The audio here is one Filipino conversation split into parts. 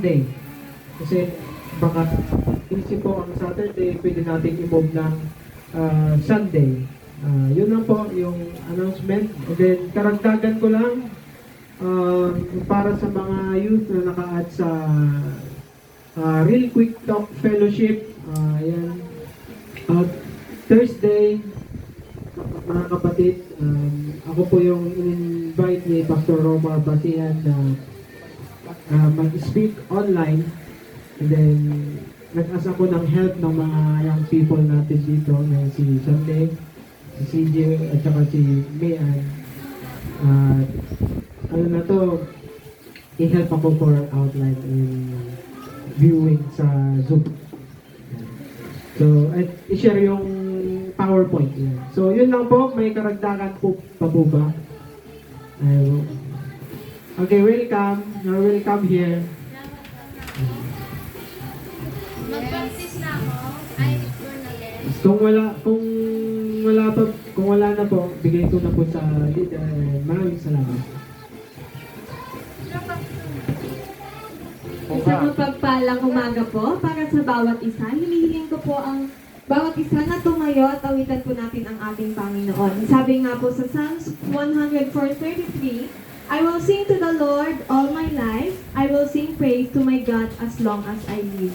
Sunday. Kasi baka isip po ang Saturday, pwede natin i-move ng Sunday. Yun lang po yung announcement. And then, karagdagan ko lang, para sa mga youth na naka-add sa Real Quick Talk Fellowship, ayan, Thursday, mga kapatid, ako po yung in-invite ni Pastor Romar Basian na mag-speak online. And then, nag-asa ko ng help ng mga young people natin dito, na si Sunday, si CJ, at saka si Mayan. Ano na to, i-help ako for outline and viewing sa Zoom. So, at i-share yung PowerPoint. Yan. So, yun lang po. May karagdagan po pa po ba? Okay, welcome. You're welcome here. Mag-practice na ako. Ay, journalist. Kung wala na po, bigay ko na po sa leader. Maraming salamat. Isang mapagpalang umaga po para sa bawat isa. Hinihiling ko po ang bawat isa na tumayo at awitan po natin ang ating Panginoon. Sabi nga po sa Psalms 104:33, I will sing to the Lord all my life. I will sing praise to my God as long as I live.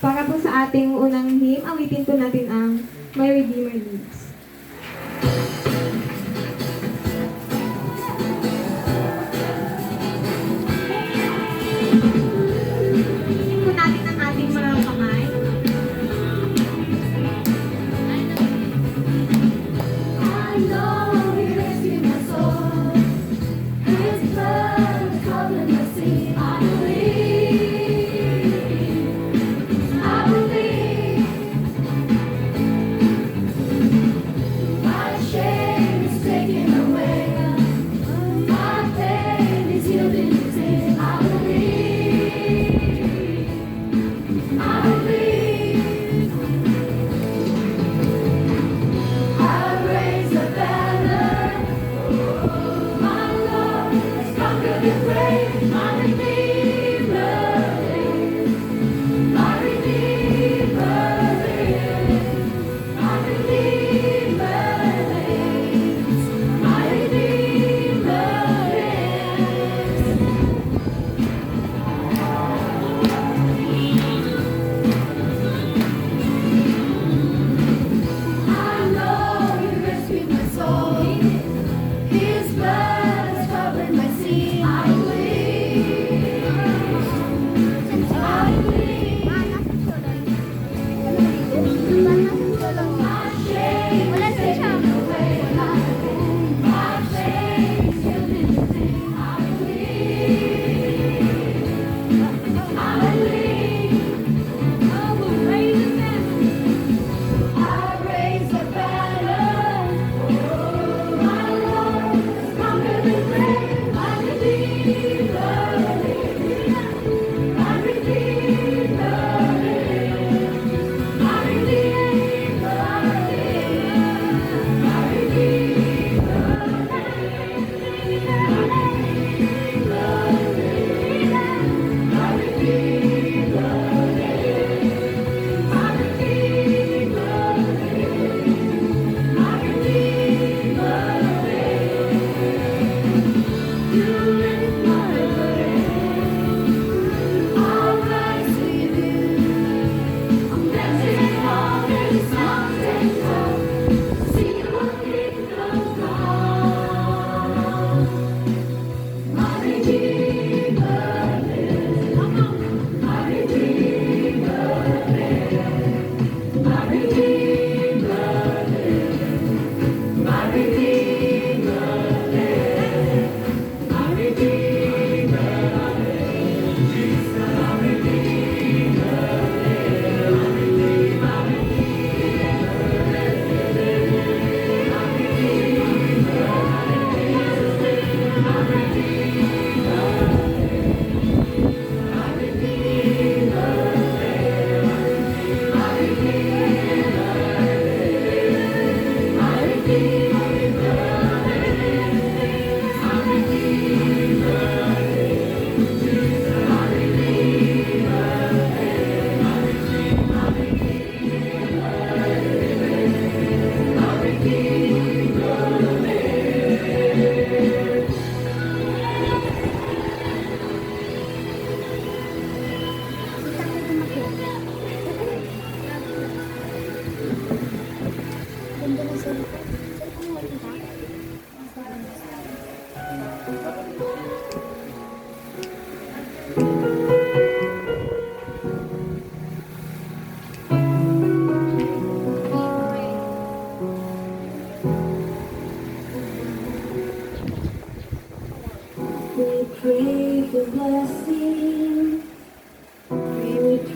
Para po sa ating unang hymn, awitin po natin ang My Redeemer Lives. Awitin po natin ang ating mga kamay. I know He rescued my soul. His blood covered my sin. I believe. My shame.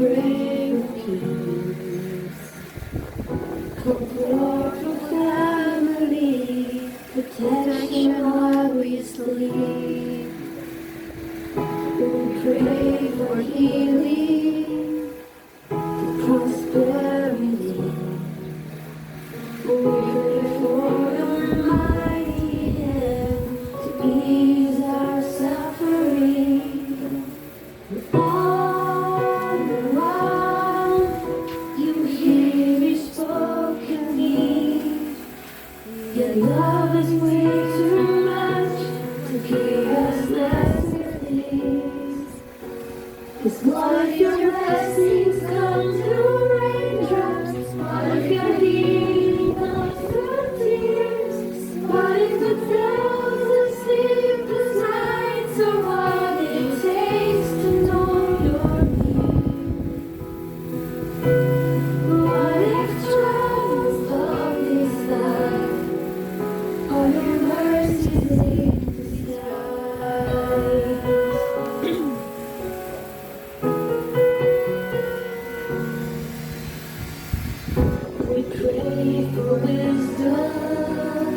pray for peace. Comfort for family, protection while we sleep. We pray for healing, for prosperity. We pray for your mighty hand to ease our suffering. All the while, you hear each spoken need. Your love is way too much to give us lesser things. 'Cause what if your blessings come through raindrops? What if your healing comes through tears? What if the thousand sleepless nights are what it takes to know you're near? What if trials of this life are your mercies in disguise? We pray for wisdom,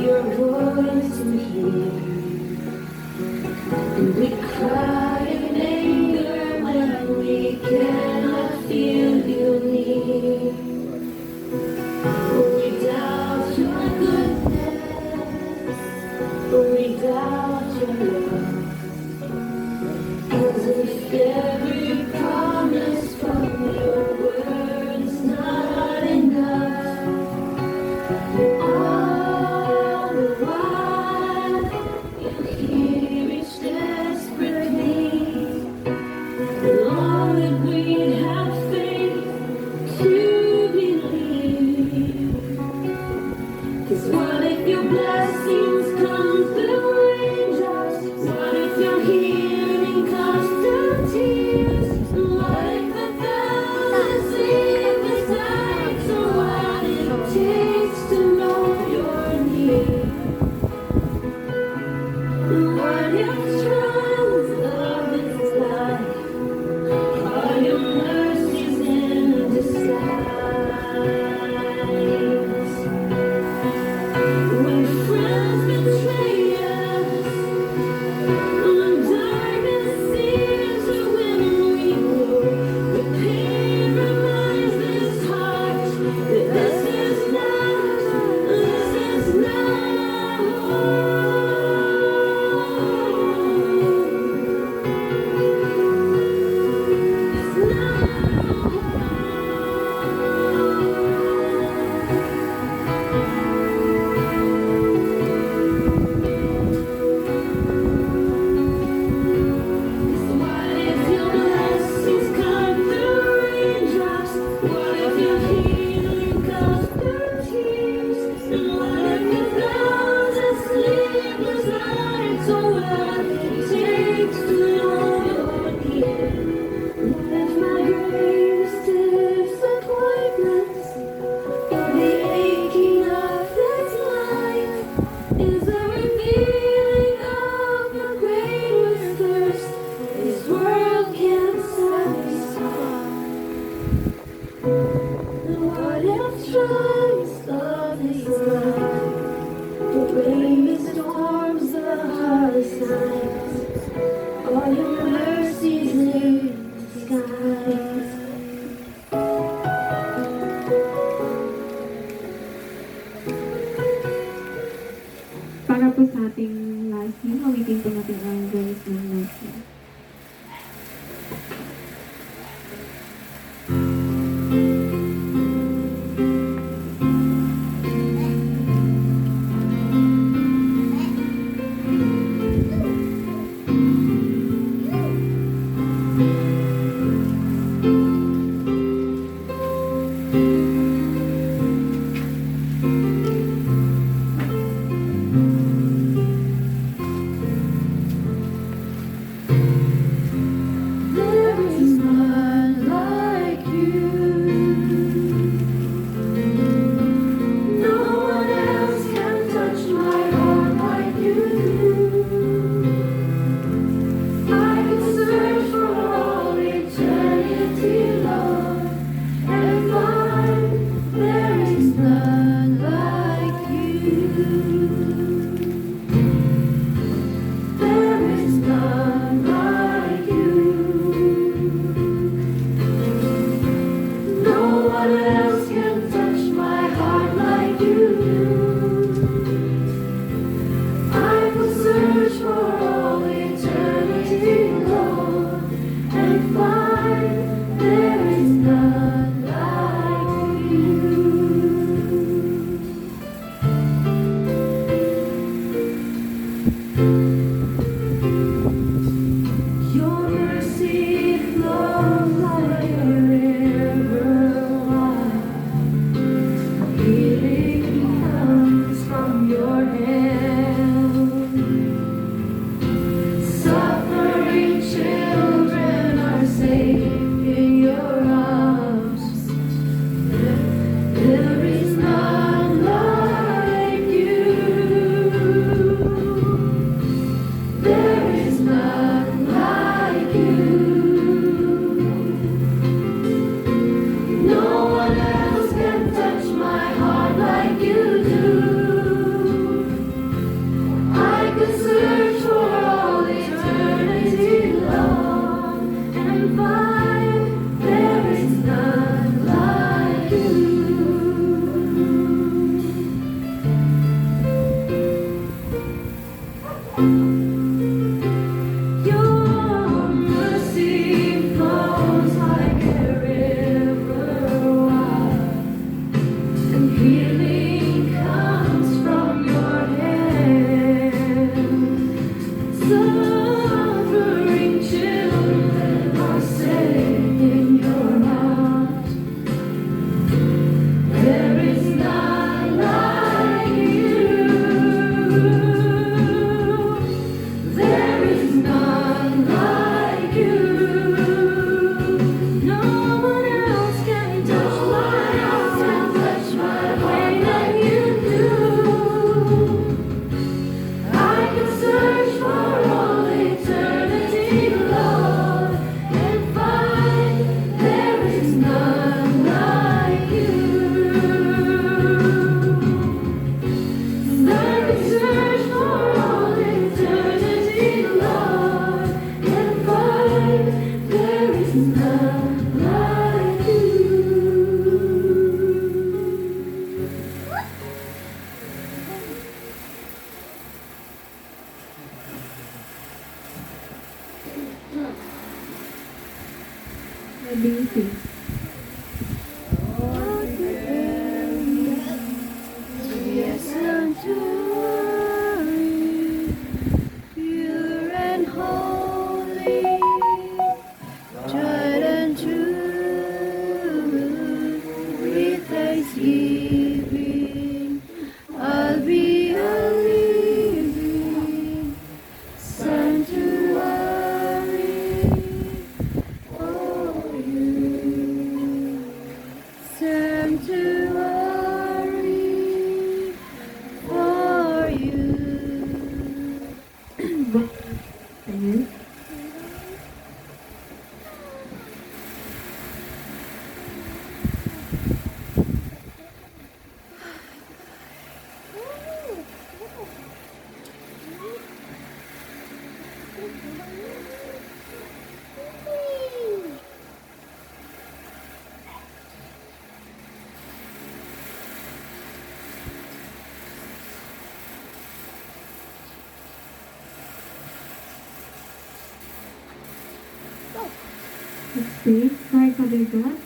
your voice to hear. And we cry in anger when we cannot feel you near. We doubt your goodness, we doubt your love. As if every promise from your word is not enough. All the while, you hear each desperate plea. Lord, that we'd have faith to believe. 'Cause what if your blessings come through raindrops? What if your healing comes through tears? What if the thousand sleepless nights are what it takes to know you're near? What if trials of this life are your mercies in disguise? When friends betray us, when darkness seems to win, we know the pain reminds this heart that this is not What if your blessings come through raindrops? What if your healing comes through tears? And what if the thousand sleepless nights are what it takes to know you're near? What if my greatest disappointments or the aching of this life is a revealing of the greater thirst this world can't satisfy? What if trials of this life, the rain, the storms, the hardest nights, are your mercies in disguise? Para po sa ating last hymn, awitin po natin ang Grace ng Mercy. I could search for all not like you. ABC. Yes, and truly, pure and holy, tried and true, with thanksgiving, I'll be a living sanctuary for you. Sanctuary for you. Ayan. Let's pray. Lord, Father God,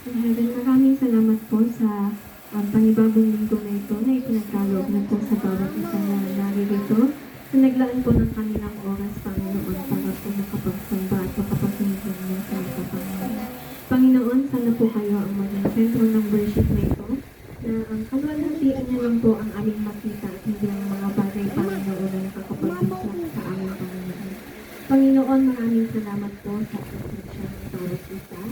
in heaven, maraming salamat po sa panibagong linggo na ito na ipinagkaloob na po sa bawat isa na naririto na naglaan po ng kanilang oras, Panginoon, para po makapagsamba at makapasingin niyo sa ito, Panginoon. Panginoon, sana po kayo ang maging sentro ng worship na ito, na ang kalwalhatian niya lang po ang aming makita at hindi ang mga bagay, Panginoon, na nakakapag-usap sa aming Panginoon. Panginoon, maraming salamat po sa presensya ng bawat isa.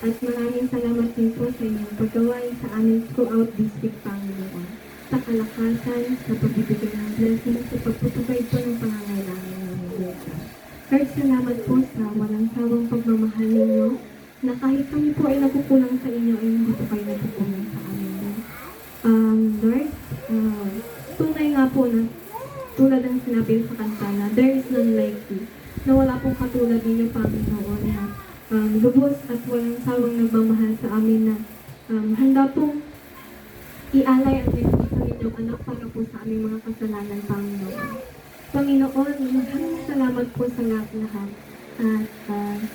At maraming salamat din po sa inyong paggawain sa amin throughout this week, Panginoon. Sa kalakasan, sa pagbibigay ng blessing, sa pagpupugay po ng pangangailangan namin, Lord God. Lord, salamat po sa walang sawang pagmamahal ninyo, na kahit kami po ay nakukulang sa inyo, ay hindi po kayo nakukulang sa amin, Lord. Lord, tunay nga po na tulad ng sinabi sa kanta na there is none like you, na wala pong katulad ninyo, Panginoon, na lubos at walang sawang nagmamahal sa amin, na handa pong ialay ang inyong anak para po sa aming mga kasalanan, Panginoon. Panginoon, maraming salamat po sa lahat at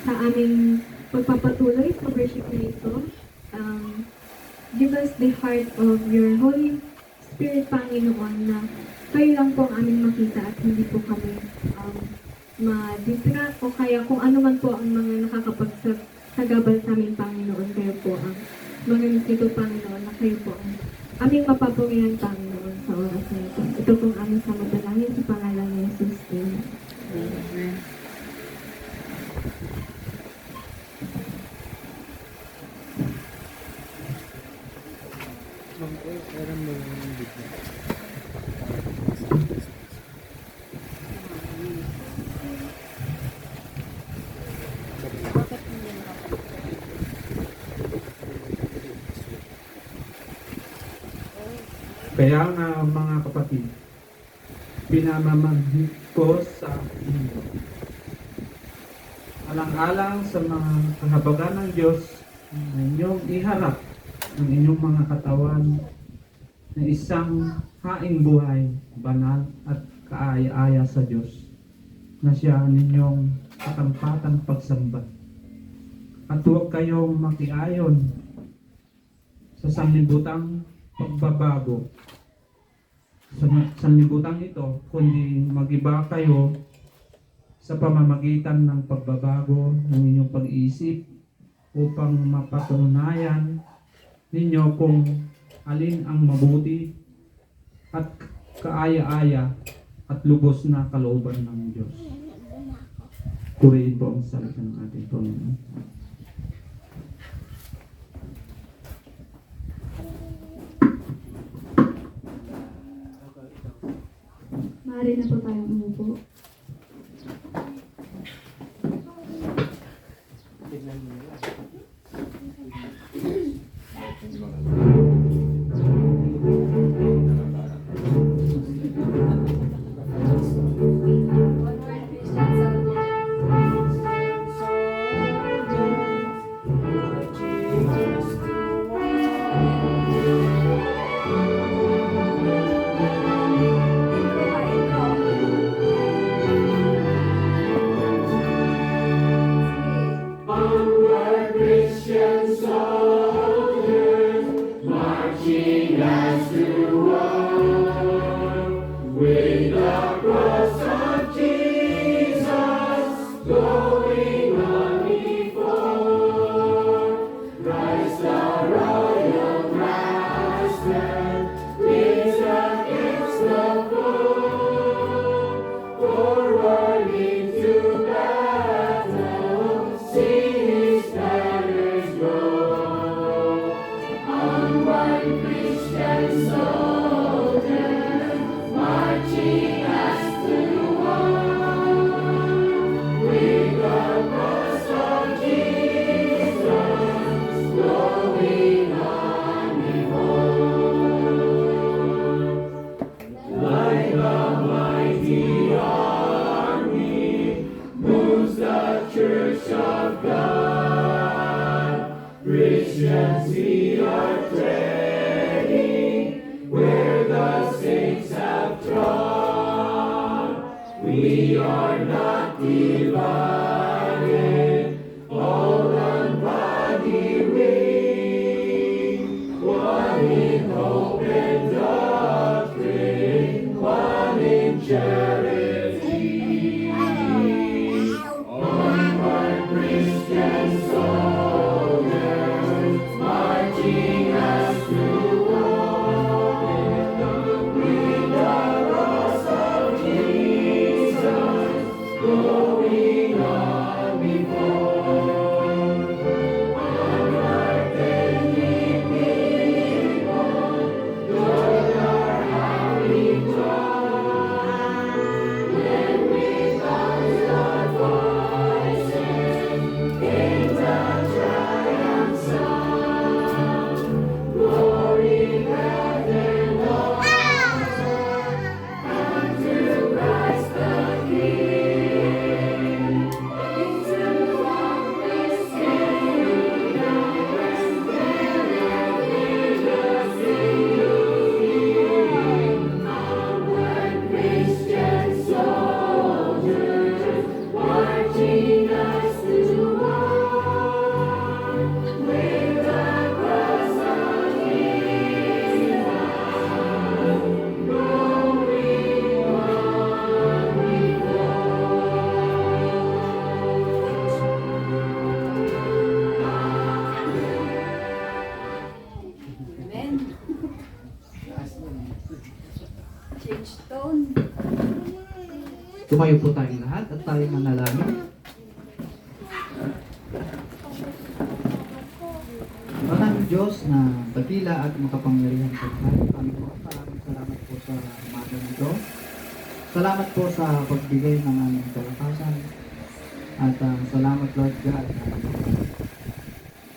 sa aming pagpapatuloy sa worship na ito. Give us the heart of your Holy Spirit, Panginoon, na kayo lang po ang aming makita at hindi po kami ma-distract o kaya kung ano man po ang mga nakakapagsagabal sa amin, Panginoon, kayo po ang mga nito, Panginoon, na kayo po ang aming mapapurihan, Panginoon, sa oras na ito. Ito pong aming samadalangin sa pangalan ni Jesus. Amen. Kaya nga mga kapatid, pinamamagit ko sa inyo. Alang-alang sa mga kahabagan ng Diyos, na inyong iharap ang inyong mga katawan na isang haing buhay, banal at kaaya-aya sa Diyos, na siya ninyong katampatang pagsamba. At huwag kayong makiayon sa sanlibutan pagbabago sa sanlibutan ito, kundi magiba kayo sa pamamagitan ng pagbabago ng inyong pag-iisip upang mapatunayan ninyo kung alin ang mabuti at kaaya-aya at lubos na kalooban ng Diyos. Purihin po ang salita ng ating Panginoon. Maaari na po tayong umupo. Christians, we are treading where the saints have trod. We are not divided, all one body wing, one in hope and doctrine, one in charity. Onward, Christian soldiers, marching as through war, with the cross of Jesus going on before. Onward, then, ye people, join our howling cry. When with thousand voices in the triumph sound, glory, heaven, honor, unto Christ the King. Into one this kingdom, where religious union. Onward, Christian soldiers, marching us to war, with the cross of Jesus going on Amen. Change tone. Tumayo po tayong lahat at tayo manalangin. Maraming Diyos na dakila at makapangyarihan sa lahat. Panginoon, maraming salamat po sa umaga nito. Salamat po sa pagbigay ng aming kalakasan. At salamat Lord God na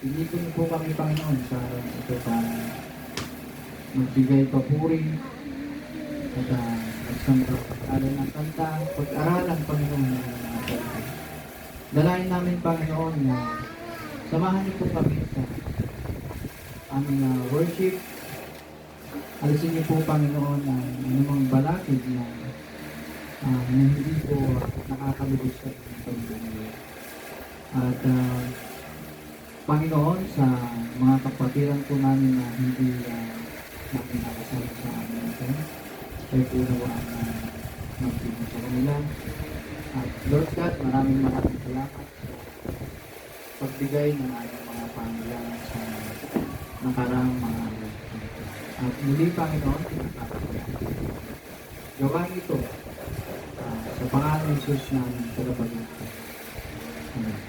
pinipin po kami Panginoon sa araw na ito para magbigay papuri at magsamba pag-aral ng kanta, pag-aralan Panginoon ng mga salita. Dalayan namin Panginoon na samahan niyo po kami sa aming worship. Alisin niyo po Panginoon ang anumang balakid na hindi po nakakalubos sa Panginoon. At Panginoon, sa mga kapatiran po namin na hindi namin nakasama sa amin ito, ay po nawaan na magpino sa kanila. At Lord God, maraming salamat sa pagbigay ng aming mga pangailangan sa nakaraang mga araw. At muli Panginoon, pinakakapagod. Gawain ito sa pangalan ng Jesus namin sa kapag-ito. Amen.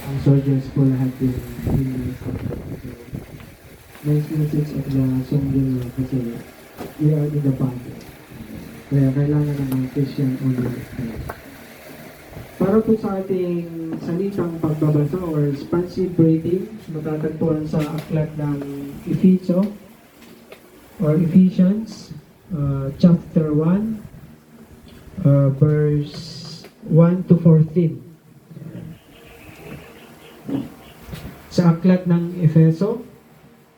ang soldiers po lahat yung hindi sa nice message of the song din kasi we are in the battle. Kaya kailangan ng mga Christian only. Para po sa ating salitang pagbabasa or responsive reading, matatagpuan sa aklat ng Efeso or Ephesians chapter 1 verse 1 to 14. Sa aklat ng Efeso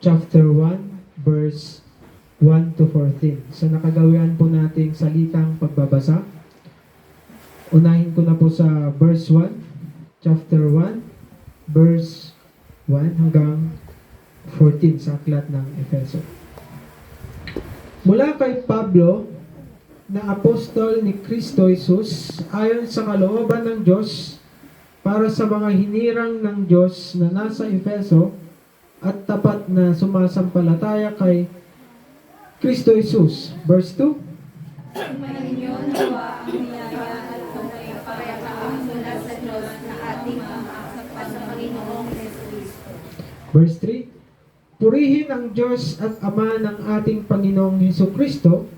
chapter 1 verse 1 to 14. Sa nakagawian po nating salitang pagbabasa, unahin ko na po sa verse 1, chapter 1, verse 1 hanggang 14 sa aklat ng Efeso. Mula kay Pablo, na apostol ni Kristo Jesus, ayon sa kalooban ng Diyos, para sa mga hinirang ng Diyos na nasa Efeso at tapat na sumasampalataya kay Kristo Jesus. Verse 2. Sumainyo nawa ang niyaya at kapayapaan mula sa Diyos na ating Ama sa Panginoong Jesucristo. Verse 3. Purihin ang Diyos at Ama ng ating Panginoong Jesucristo.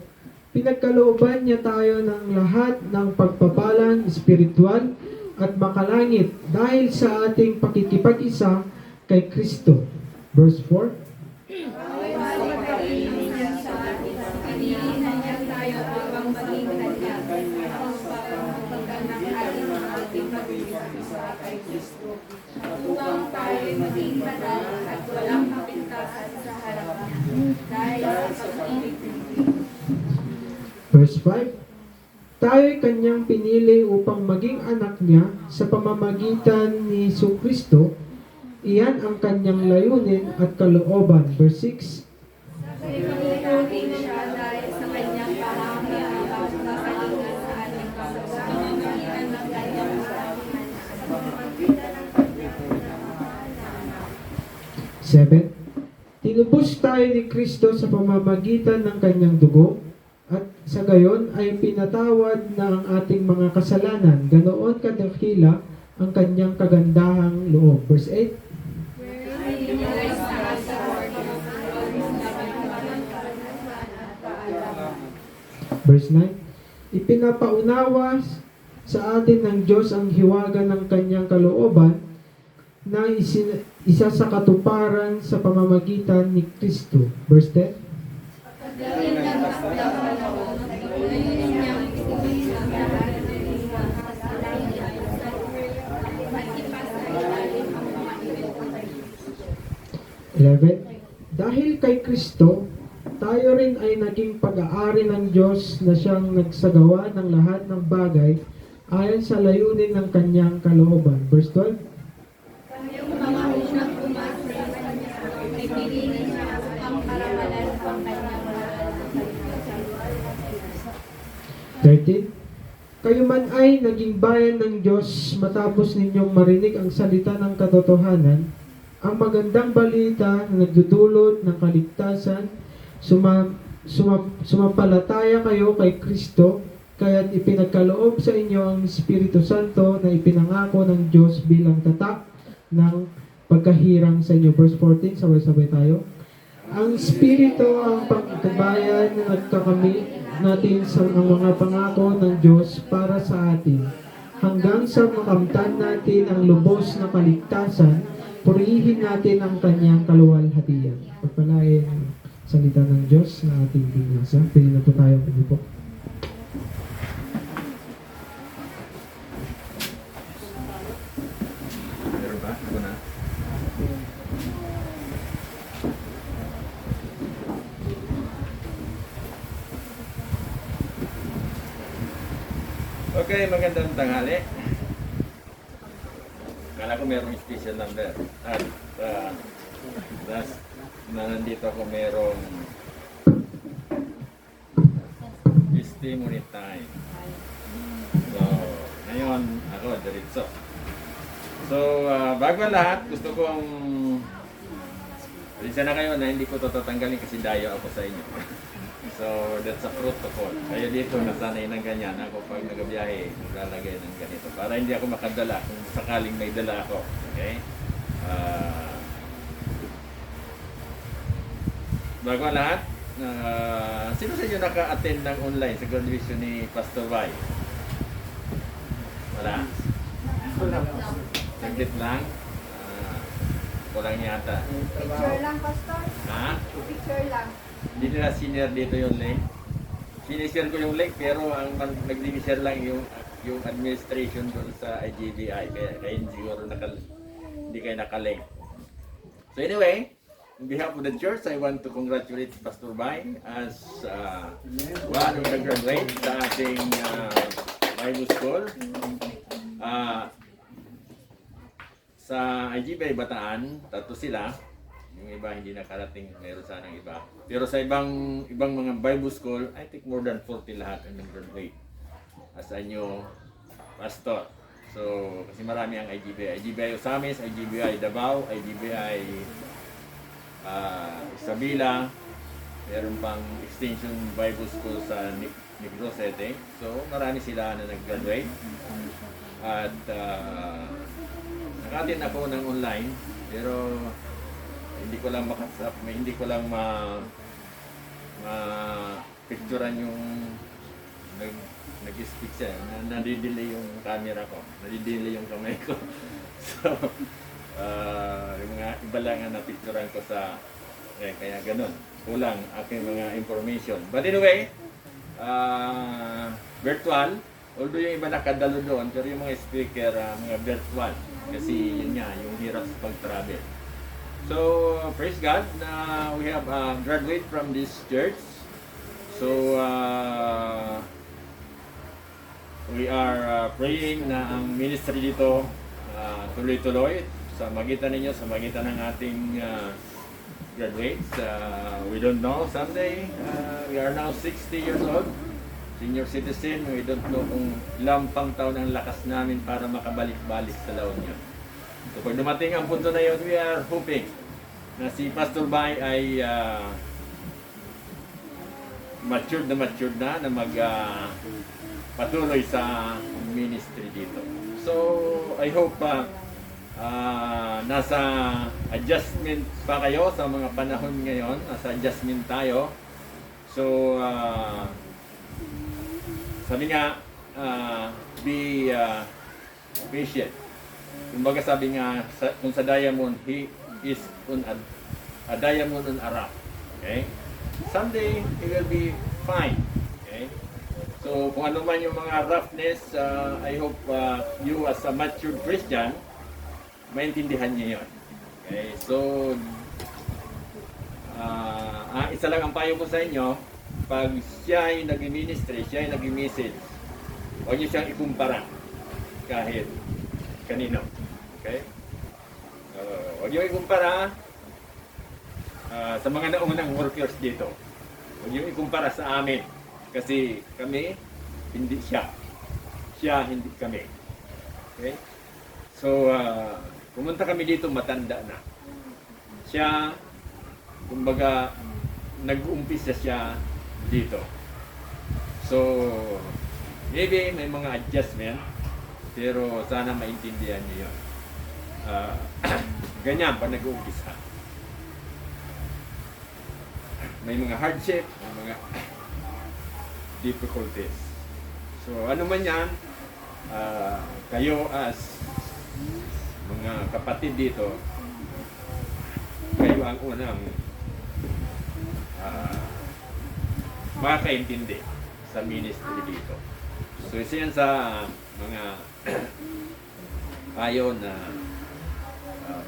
Pinagkalooban niya tayo ng lahat ng pagpapalang espiritual at makalangit dahil sa ating pakikipag-isa kay Kristo. Verse 4. Upang tayo maging banal at walang kapintasan sa harap niya dahil sa pag-ibig ng Diyos. Verse 5. Tayo'y kanyang pinili upang maging anak niya sa pamamagitan ni Jesucristo. Iyan ang kanyang layunin at kalooban. Verse 6. Natin siya dahil sa kanyang pahamayan at kakalingan sa ating pamamagitan ng kanyang karangalan sa pamamagitan ng kanyang 7. Tinubos tayo ni Kristo sa pamamagitan ng kanyang dugo at sa gayon ay pinatawad na ang ating mga kasalanan. Ganoon kadakila ang kanyang kagandahang loob. Verse 8. Verse 9. Ipinapaunawa sa atin ng Diyos ang hiwaga ng kanyang kalooban na isa sa katuparan sa pamamagitan ni Kristo. Verse 10. Dahil kay Kristo, tayo rin ay naging pag-aari ng Diyos na siyang nagsagawa ng lahat ng bagay ayon sa layunin ng kanyang kalooban. Verse 12. Yung mga unang umasa sa kanya ay pinili niya ang karamalan ang kanyang mahal na kaligtasan. 13. Kayo man ay naging bayan ng Diyos matapos ninyong marinig ang salita ng katotohanan, ang magandang balita na nagdudulot ng kaligtasan, sumampalataya kayo kay Kristo, kaya't ipinagkaloob sa inyo ang Espiritu Santo na ipinangako ng Diyos bilang tatak ng pagkahirang sa inyo. Verse 14, sabay-sabay tayo. Ang Espiritu ang pagkabayan na nagkakamit natin sa mga pangako ng Diyos para sa atin. Hanggang sa makamtan natin ang lubos na kaligtasan, purihin natin ang kanyang kaluwalhatian. Pagpalain ang salita ng Diyos na ating binasa. Pili na po tayo umupo. Meron ba? Ako na. Okay, magandang tanghali. Kala ko merong special number. At na nandito ako merong testimony time. So, ngayon ako diretso. So, bago ang lahat, gusto kong pasensya na kayo na hindi ko ito tatanggalin kasi dayo ako sa inyo. So, that's a protocol. Kaya dito, nasanay ng ganyan. Ako pag nagabiyahe, lalagay ng ganito. Para hindi ako makadala kung sakaling may dala ako. Okay? Bago ang lahat, sino sa inyo naka-attend ng online sa graduation ni Pastor Vai? Wala? Saglit lang. Walang yata. Picture lang, Pastor. Ha? Picture lang. Hindi nila senior dito yung link. Sinishare ko yung link pero ang nag-share lang yung administration doon sa IGBI. Kaya siguro hindi kayo nakalink. So anyway, on behalf of the church, I want to congratulate Pastor Vai as one of the graduates sa ating Bible School. Sa IGBI Bataan, 3 sila. Yung iba hindi nakarating, meron sanang iba. Pero sa ibang mga Bible School, I think more than 40 lahat ang nag-graduate as a new pastor. So, kasi marami ang IGBI. IGBI Osamis, IGBI Davao, IGBI Isabela, meron pang Extension Bible School sa Negros City. So, marami sila na nag-graduate. At nakatin ako ng online, pero hindi ko lang picturean yung nag-speak siya. Nadidelay yung camera ko, nadidelay yung kamay ko. So, yung mga iba lang ang napicturean ko sa kaya ganun. Kulang aking mga information. But anyway, virtual, although yung iba nakadalo doon, pero yung mga speaker, mga virtual. Kasi yun nga, yung hirap sa pag-travel. So, praise God na we have graduate from this church. So, we are praying na ang ministry dito tuloy-tuloy sa magitan ninyo, sa magitan ng ating graduates. We don't know, someday, we are now 60 years old, senior citizen. We don't know kung ilang pang taon ang lakas namin para makabalik-balik sa La Union. So pag dumating ang punto na yun, we are hoping na si Pastor Vai ay matured na patuloy sa ministry dito. So I hope nasa adjustment pa kayo sa mga panahon ngayon. Nasa adjustment tayo. So sabi nga, be patient. Kumbaga sabi nga, kung sa diamond, he is on a diamond on a rock. Okay? Someday, he will be fine. Okay? So, kung ano man yung mga roughness, I hope you as a mature Christian, maintindihan niyo yun. Okay? So, isa lang ang payo ko sa inyo, pag siya ay nag-ministry, siya ay nag-message, huwag niyo siyang ikumpara kahit kanino. Okay? Huwag niyo ikumpara sa mga naunang workers dito. Huwag niyo ikumpara sa amin. Kasi kami, hindi siya. Siya, hindi kami. Okay? So, pumunta kami dito, matanda na. Siya, kumbaga, nag-umpisa siya dito. So, maybe may mga adjustment, pero sana maintindihan niyo yun. Ganyan pa nag-uumpisa. May mga hardship, may mga difficulties. So, ano man yan, kayo as mga kapatid dito, kayo ang unang makakaintindi sa ministry dito. So, isa yan sa mga payo na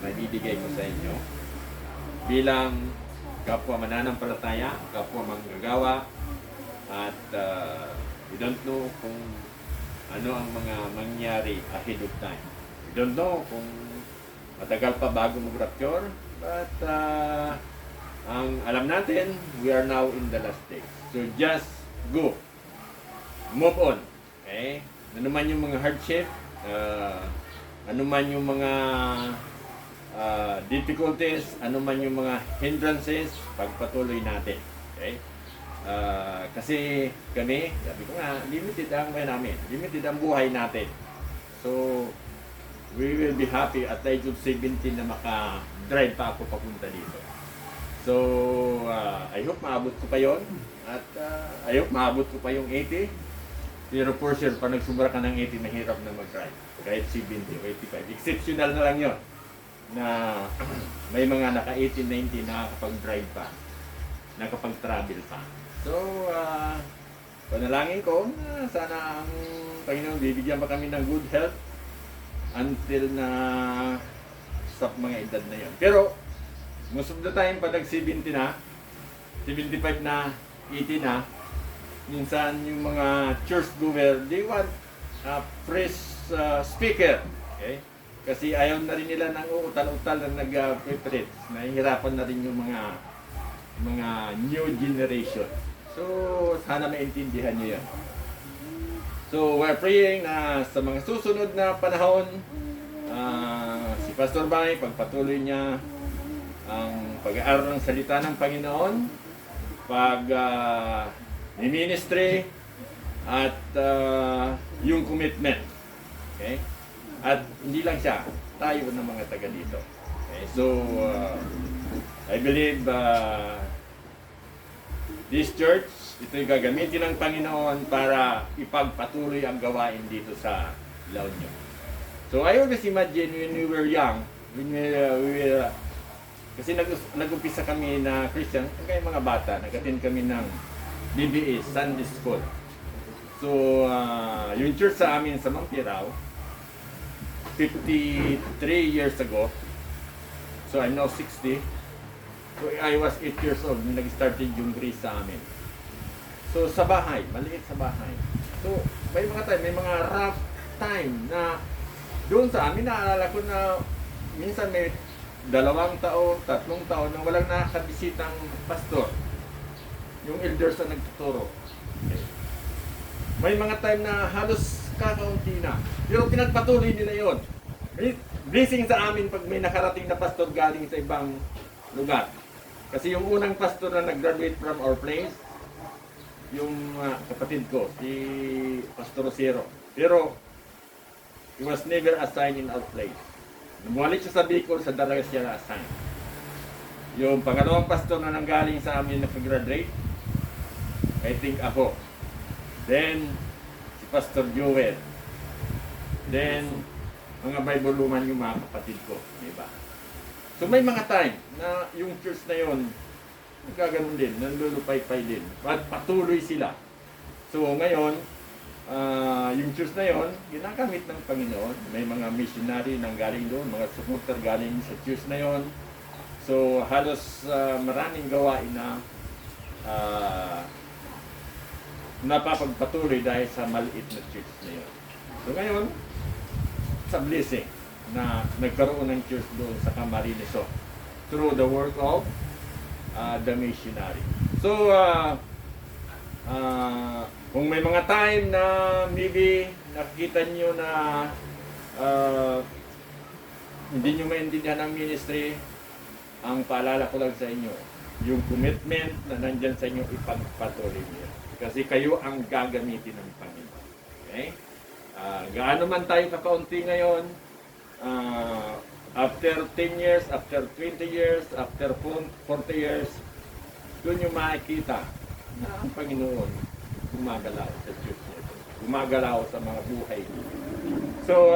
maibibigay ko sa inyo bilang kapwa mananampalataya, kapwa manggagawa, at we don't know kung ano ang mga mangyari ahead of time. We don't know kung matagal pa bago mag-rapture, but ang alam natin, we are now in the last days. So just go. Move on. Okay? Ano man yung mga hardship, ano man yung mga difficulties, ano man yung mga hindrances, pagpatuloy natin. Okay? Kasi kami, sabi ko nga, limited ang buhay namin, limited ang buhay natin. So, we will be happy at age of 17 na maka-drive pa ako papunta dito. So, I hope maabot ko pa yon at I hope maabot ko pa yung 80. Pero for sure, pag nagsubra ka ng 80, mahirap na mag-drive. Kahit 70 o 85. Exceptional na lang yon na may mga naka-18, 19 nakakapag-drive pa, nakapag-travel pa. So, panalangin ko na sana ang Panginoon bibigyan pa kami ng good health until na sa mga edad na yon. Pero, most of the time, pag nag-70 na, 75 na, 80 na, minsan yung mga church goer, they want a fresh speaker. Okay? Kasi ayaw na rin nila ng uutal-utal na nag-preach. Nahihirapan na rin yung mga new generation. So, sana maintindihan nyo yan. So, we're praying na sa mga susunod na panahon, si Pastor Bay, pagpatuloy niya ang pag-aaral ng salita ng Panginoon, ministry at yung commitment. Okay? At hindi lang siya, tayo ng mga taga dito. Okay? So, I believe this church, ito'y gagamitin ng Panginoon para ipagpatuloy ang gawain dito sa La Union. So, I always imagine when we were young, kasi nag-umpisa kami na Christian, kaya mga bata, nag-attend kami ng BBA, Sunday School. So, yung church sa amin sa Mampirao, 53 years ago, so I'm now 60, so I was 8 years old nung nag-started yung grace sa amin. So, sa bahay, maliit sa bahay. So, may mga rough time na doon sa amin, naalala ko na minsan may 2 taon, 3 taon na walang nakakabisitang pastor. Yung elders na nagtuturo. Okay. May mga time na halos kakaunti na. Pero pinagpatuloy nila yon. May blessing sa amin pag may nakarating na pastor galing sa ibang lugar. Kasi yung unang pastor na nag-graduate from our place, yung kapatid ko, si Pastor Rosero. Pero, he was never assigned in our place. Bumalik siya sa Bicol, sa Daraga siya na-assign. Yung pangalawang pastor na nanggaling sa amin na pag-graduate, I think ako. Then, si Pastor Joel. Then, mga Bible woman yung mga kapatid ko. Diba? So, may mga time na yung church na yon gaganon din, nanlulupay-pay din. At patuloy sila. So, ngayon, yung church na yon ginagamit ng Panginoon. May mga missionary nang galing doon, mga supporter galing sa church na yon. So, halos maraming gawain na napapagpatuloy dahil sa maliit na church na yun. So, ngayon, sa blessing na nagkaroon ng church doon sa Camarines through the work of the missionary. So, kung may mga time na maybe nakikita nyo na hindi nyo maintindihan ang ministry, ang paalala ko lang sa inyo, yung commitment na nandyan sa inyo, ipagpatuloy niyo. Kasi kayo ang gagamitin ng Panginoon. Okay? Gaano man tayo kakaunti ngayon, after 10 years, after 20 years, after 40 years, doon yung makikita na ang Panginoon gumagalaw sa church niya. Gumagalaw sa mga buhay niya. So,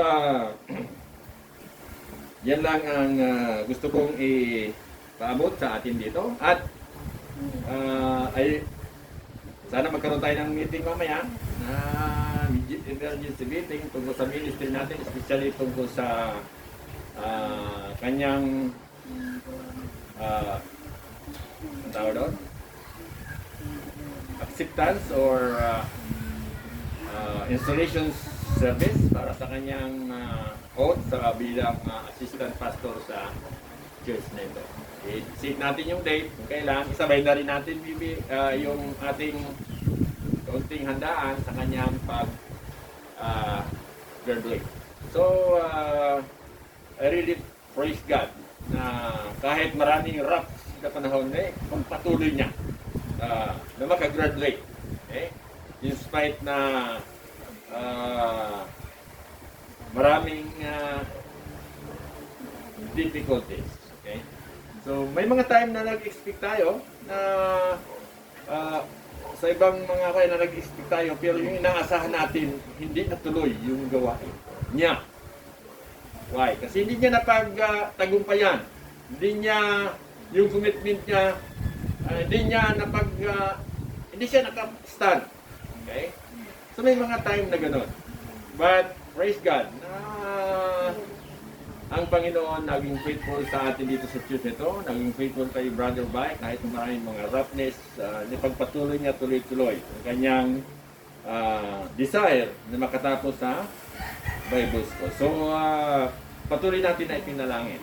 yan lang ang gusto kong ipaabot sa atin dito. At ay sana magkaroon tayo ng meeting mamaya na emergency meeting tungkol sa ministry natin, especially tungkol sa kanyang ang tawag doon? Acceptance or installation service para sa kanyang oath sa bilang assistant pastor sa church na ito. I-set natin yung date kung kailan. Isabay na rin natin yung ating kaunting handaan sa kanyang pag-graduate. So, I really praise God na kahit maraming rough na panahon pagpatuloy niya na makagraduate. Okay? In spite na maraming difficulties. Okay? So, may mga time na nag-expect tayo na sa ibang mga kaya na nag-expect tayo, pero yung inaasahan natin, hindi natuloy yung gawain niya. Why? Kasi hindi niya napagtagumpayan. Hindi niya, yung commitment niya, hindi siya naka-stand. Okay? So may mga time na gano'n. But, praise God, na ang Panginoon naging faithful sa atin dito sa church ito, naging faithful kay Brother Bay, kahit maraming mga roughness, nipagpatuloy niya tuloy-tuloy ang kanyang desire na makatapos sa Bible School. So, patuloy natin na ipinalangin.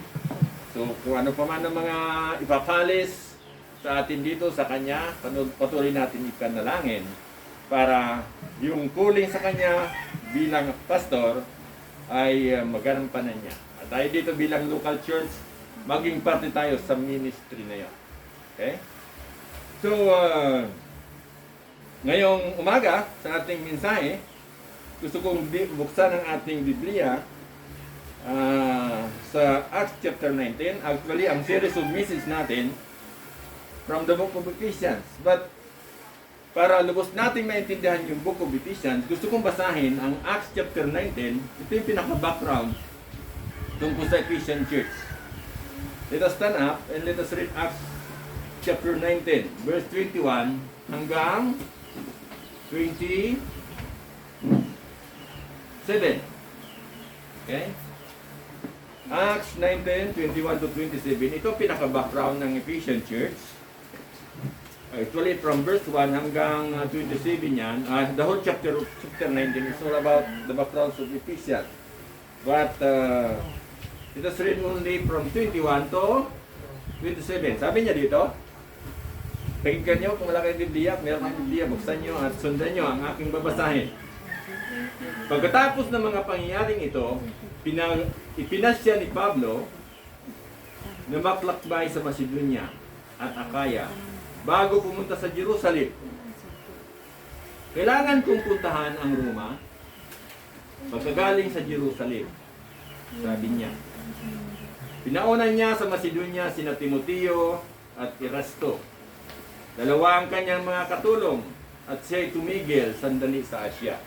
So, kung ano pa man ang mga ipapalis sa atin dito sa kanya, patuloy natin ipanalangin para yung calling sa kanya bilang pastor ay magampanan niya. At tayo dito bilang local church, maging parte tayo sa ministry na yun. Okay? So, ngayong umaga, sa ating mensahe, gusto kong buksan ang ating Biblia sa Acts chapter 19. Actually, ang series of message natin from the book of Ephesians. But, para lubos natin maintindihan yung book of Ephesians, gusto kong basahin ang Acts chapter 19. Ito yung pinaka-background tungkol sa Ephesian Church. Let us stand up and let us read Acts chapter 19, verse 21 hanggang 27. Okay? Acts 19, 21 to 27. Ito pinaka-background ng Ephesian Church. Actually, from verse 1 hanggang 27 yan, the whole chapter 19 is all about the backgrounds of Ephesians. But, let us read only from 21 to 27. Sabi niya dito, pakinggan niyo kung wala kayong Biblia, meron kayong Biblia, buksan niyo at sundan niyo ang aking babasahin. Pagkatapos ng mga pangyayaring ito, ipinasya ni Pablo na maglakbay sa Macedonia at Akaya bago pumunta sa Jerusalem. Kailangan kong puntahan ang Roma pagkagaling sa Jerusalem, sabi niya. Pinaunan niya sa Macedonia sina Timoteo at Erasto, dalawa ang kanyang mga katulong, at siya'y tumigil sandali sa Asya.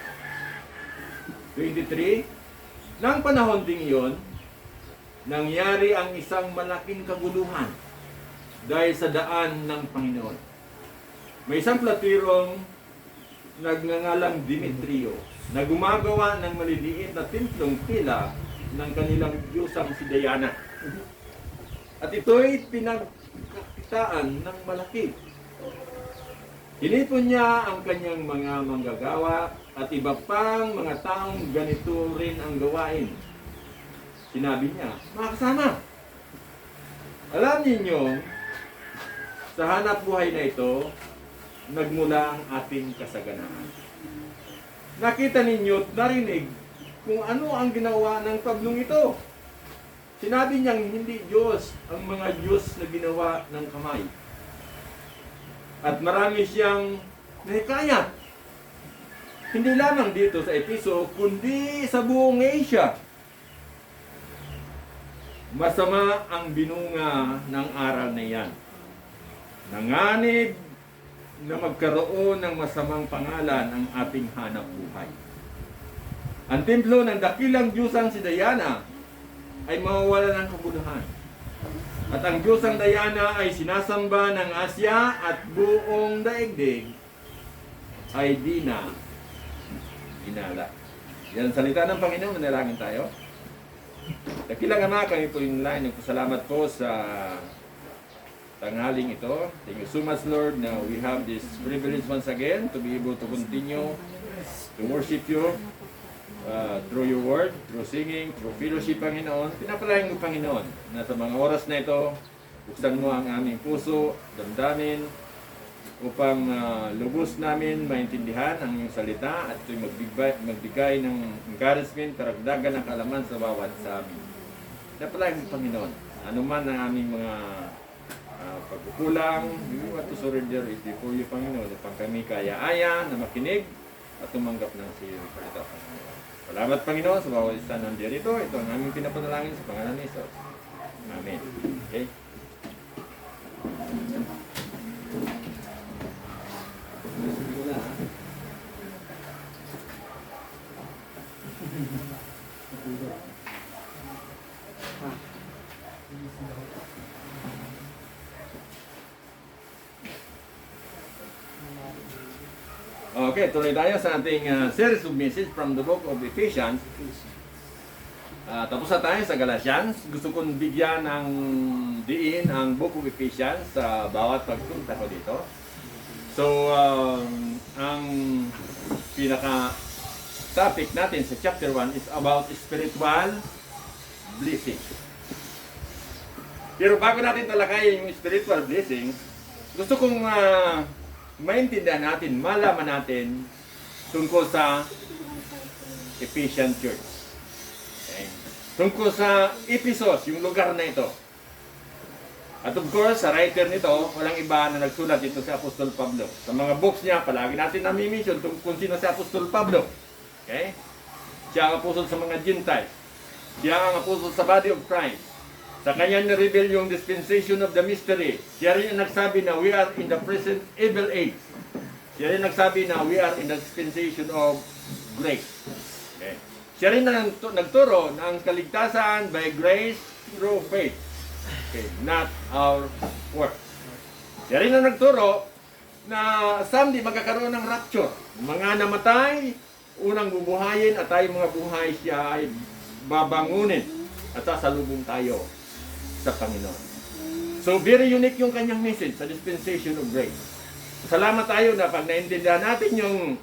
23. Nang panahon ding iyon, nangyari ang isang malaking kaguluhan dahil sa daan ng Panginoon. May isang platirong nagngangalang Demetrio na gumagawa ng maliliit na templong tila ng kanilang diyosang si Diana. At ito'y pinagkakitaan ng malaki. Hinipon niya ang kanyang mga manggagawa at iba pang mga taong ganito rin ang gawain. Sinabi niya, mga kasama, alam ninyo, sa hanap buhay na ito, nagmula ang ating kasaganaan. Nakita ninyo at narinig kung ano ang ginawa ng Pablong ito. Sinabi niyang hindi Diyos ang mga Diyos na ginawa ng kamay. At marami siyang nahikayat. Hindi lamang dito sa Episo, kundi sa buong Asia. Masama ang binunga ng aral na yan. Nanganib na magkaroon ng masamang pangalan ang ating hanap buhay. Ang templo ng dakilang Diyosang si Diana ay mawawala ng kabuluhan. At ang Diyosang Diana ay sinasamba ng Asya at buong daigdig ay di na inala. Yan ang salita ng Panginoon. Manalangin tayo. Dakilang Ama, kami po yung line. Nagpasalamat po sa tanghaling ito. Thank you so much, Lord. Now we have this privilege once again to be able to continue to worship you through your word, through singing, through fellowship, Panginoon. Pinapalaing mo, Panginoon, na sa mga oras na ito, buksan mo ang aming puso, damdamin, upang lubos namin maintindihan ang iyong salita at ito'y magbigay ng encouragement, karagdagan ng kaalaman sa bawat sa amin. Pinapalaing mo, Panginoon, anuman ang aming mga pagkukulang, we want to surrender it before you, Panginoon, upang kami kaya-aya na makinig at tumanggap ng siyong salita, Panginoon. Salamat, Panginoon, sa bawat isa nandirito. Ito ang aming pinapanalangin sa pangalan ni Jesus. Amen. Okay? Okay, tuloy tayo sa ating series of message from the book of Ephesians. Tapos na tayo sa Galatians. Gusto kong bigyan ng diin ang book of Ephesians sa bawat pagpunta ko dito. So, ang pinaka-topic natin sa chapter 1 is about spiritual blessing. Pero bago natin talakayin yung spiritual blessing, gusto kong maintindihan natin, malaman natin tungkol sa Ephesian Church. Okay. Tungkol sa Ephesus, yung lugar na ito. At of course, sa writer nito, walang iba na nagsulat dito si Apostol Pablo. Sa mga books niya, palagi natin nami-mention kung sino si Apostol Pablo. Okay? Siya ang apostol sa mga Gentiles. Siya ang apostol sa body of Christ. Sa kanya na-reveal yung dispensation of the mystery. Siya rin ang nagsabi na we are in the present evil age. Siya rin nagsabi na we are in the dispensation of grace. Okay. Siya rin ang nagturo ng kaligtasan by grace through faith. Okay, not our work. Siya rin ang nagturo na someday magkakaroon ng rapture. Mga namatay, unang bubuhayin at tayong mga buhay siya ay babangunin at sasalubong tayo sa Panginoon. So very unique yung kanyang message sa dispensation of grace. Salamat tayo na pag naintindihan natin yung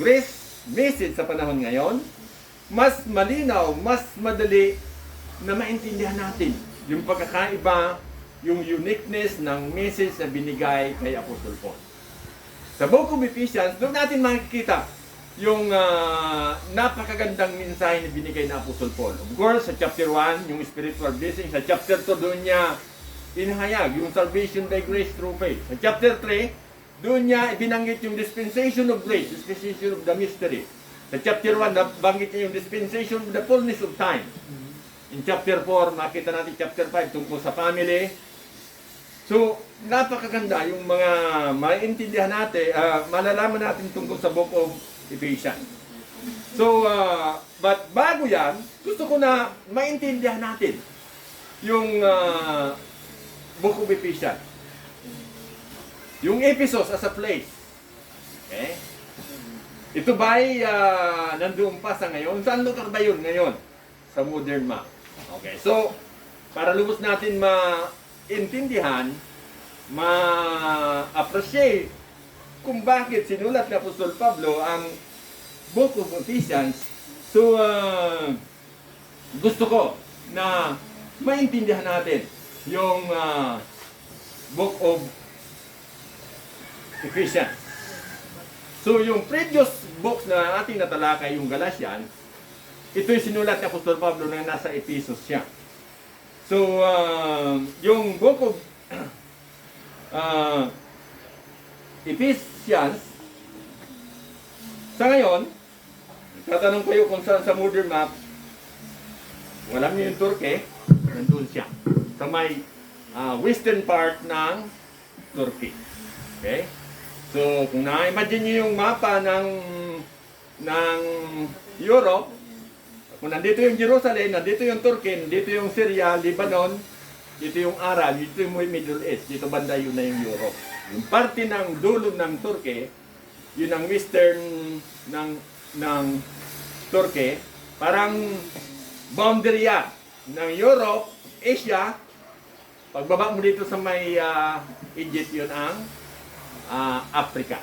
grace message sa panahon ngayon, mas malinaw, mas madali na maintindihan natin yung pagkakaiba, yung uniqueness ng message na binigay kay Apostol Paul. Sa book of Ephesians, doon natin makikita yung napakagandang mensahe na binigay ng Apostol Paul. Of course, sa chapter 1, yung spiritual blessing. Sa chapter 2, doon niya inahayag yung salvation by grace through faith. Sa chapter 3, doon niya ibinanggit yung dispensation of grace, dispensation of the mystery. Sa chapter 1, nabanggit niya yung dispensation of the fullness of time. In chapter 4, makita natin chapter 5 tungkol sa family. So, napakaganda yung mga maintindihan natin, malalaman natin tungkol sa book of Ephesians. So, but bago yan, gusto ko na maintindihan natin yung book of Ephesians. Yung Ephesus as a place. Okay? Ito ba'y nandoon pa sa ngayon? Saan lugar ba yun ngayon? Sa modern map. Okay, so, para lubos natin maintindihan, ma-appreciate kung bakit sinulat ni Apostol Pablo ang book of Ephesians. So, gusto ko na maintindihan natin yung book of Ephesians. So, yung previous books na ating natalakay, yung Galatians, ito'y sinulat ni Apostol Pablo na nasa Ephesus siya. So, yung book of Ephesians, sa ngayon, tatanong kayo kung saan sa modern map, alam niyo yung Turkey, nandun siya. Sa may western part ng Turkey. Okay? So, kung na-imagine niyo yung mapa ng Europe, kung nandito yung Jerusalem, nandito yung Turkey, nandito yung Syria, Lebanon, dito yung Arab, dito yung Middle East, dito banda yun na yung Europe. Yung parte ng dulo ng Turkey, yun ang western ng Turkey, parang boundary yan ng Europe, Asia, pagbaba mo dito sa may Egypt, yun ang Africa.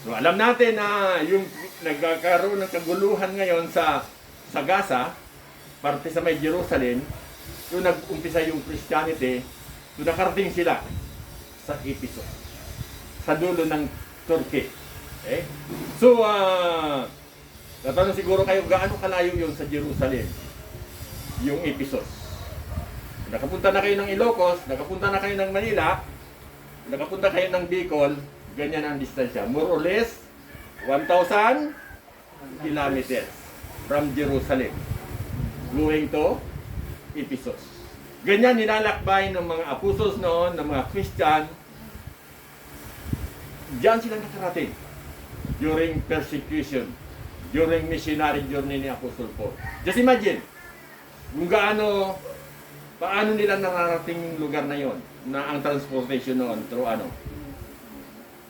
So alam natin na yung nagkakaroon ng kaguluhan ngayon sa Gaza, parte sa may Jerusalem, doon nag-umpisa yung Christianity, doon nakarating sila sa Ephesus, sa dulo ng Turkey. Okay? So, natanong siguro kayo, gaano kalayo yun sa Jerusalem, yung Ephesus? Nakapunta na kayo ng Ilocos, nakapunta na kayo ng Manila, nakapunta kayo ng Bicol, ganyan ang distansya. More or less, 1,000 kilometers from Jerusalem going to Ephesus. Ganyan nilalakbay ng mga apostles noon, ng mga Christian. Diyan sila nakarating during persecution, during missionary journey ni Apostle Paul. Just imagine, kung paano nila nararating yung lugar na yon, na ang transportation noon through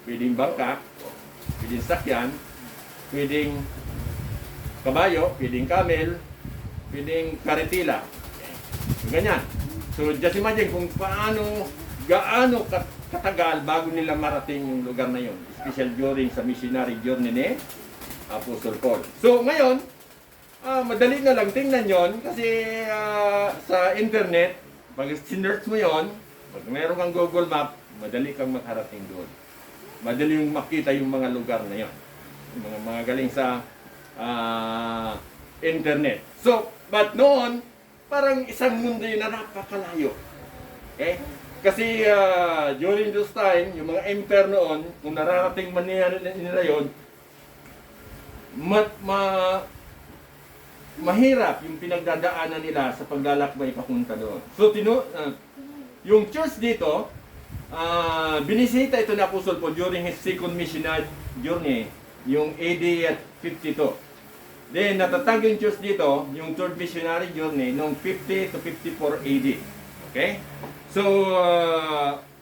pwedeng bangka, pwedeng sakyan, pwedeng kabayo, pwedeng camel, pwedeng karetila. Ganyan. So just imagine kung gaano katagal bago nila marating yung lugar na yon, especially during sa missionary journey ni Apostle Paul. So ngayon, madali na lang tingnan yon kasi sa internet, pag sinearch mo yon, pag meron kang Google Map, madali kang makarating doon. Madali yung makita yung mga lugar na yon. Yung mga galing sa internet. So, but noon, parang isang mundo yun na napakalayo. Okay? Kasi during those time, yung mga empire noon, kung nararating man nila yun, mahirap yung pinagdadaanan nila sa paglalakbay papunta doon. So, yung church dito, binisita ito ni Apostle Paul during his second missionary journey, yung AD 52. Then, natatag yung church dito, yung third missionary journey, noong 50 to 54 AD. Okay? So,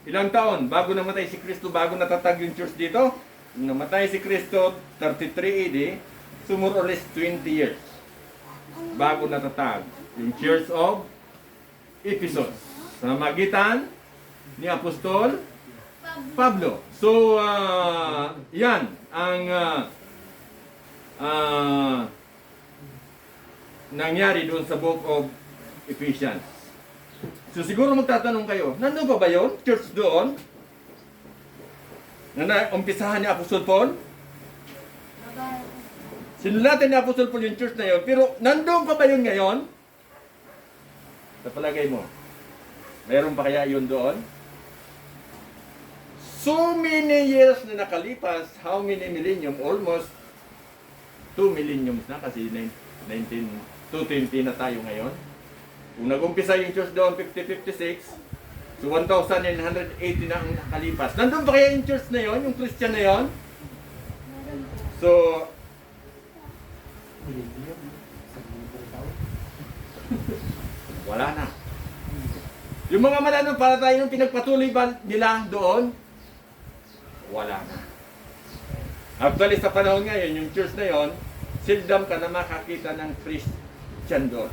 ilang taon bago namatay si Kristo, bago natatag yung church dito? Nung namatay si Kristo, 33 AD, so more or less 20 years bago natatag yung Church of Ephesus sa magitan ni Apostol Pablo. So, yan ang nangyari doon sa book of Ephesians. So, siguro magtatanong kayo, nandun pa ba yun? Church doon? Na umpisahan ni Apostol Paul? Sinulatan ni Apostol Paul yung church na yun, pero nandun pa ba yun ngayon? Sa palagay mo, mayroon pa kaya yun doon? So many years na nakalipas, how many millennium? Almost 2 millenniums na kasi 220 na tayo ngayon. Kung nag-umpisa yung church doon, 50-56, so 1,980 na ang nakalipas. Nandun ba kaya yung church na yon, yung Christian na yon? So, wala na. Yung mga mananampalataya yung pinagpatuloy ba nila doon? Wala na. Actually, sa panahon ngayon, yung church na yon, seldom ka na makakita ng Christian doon.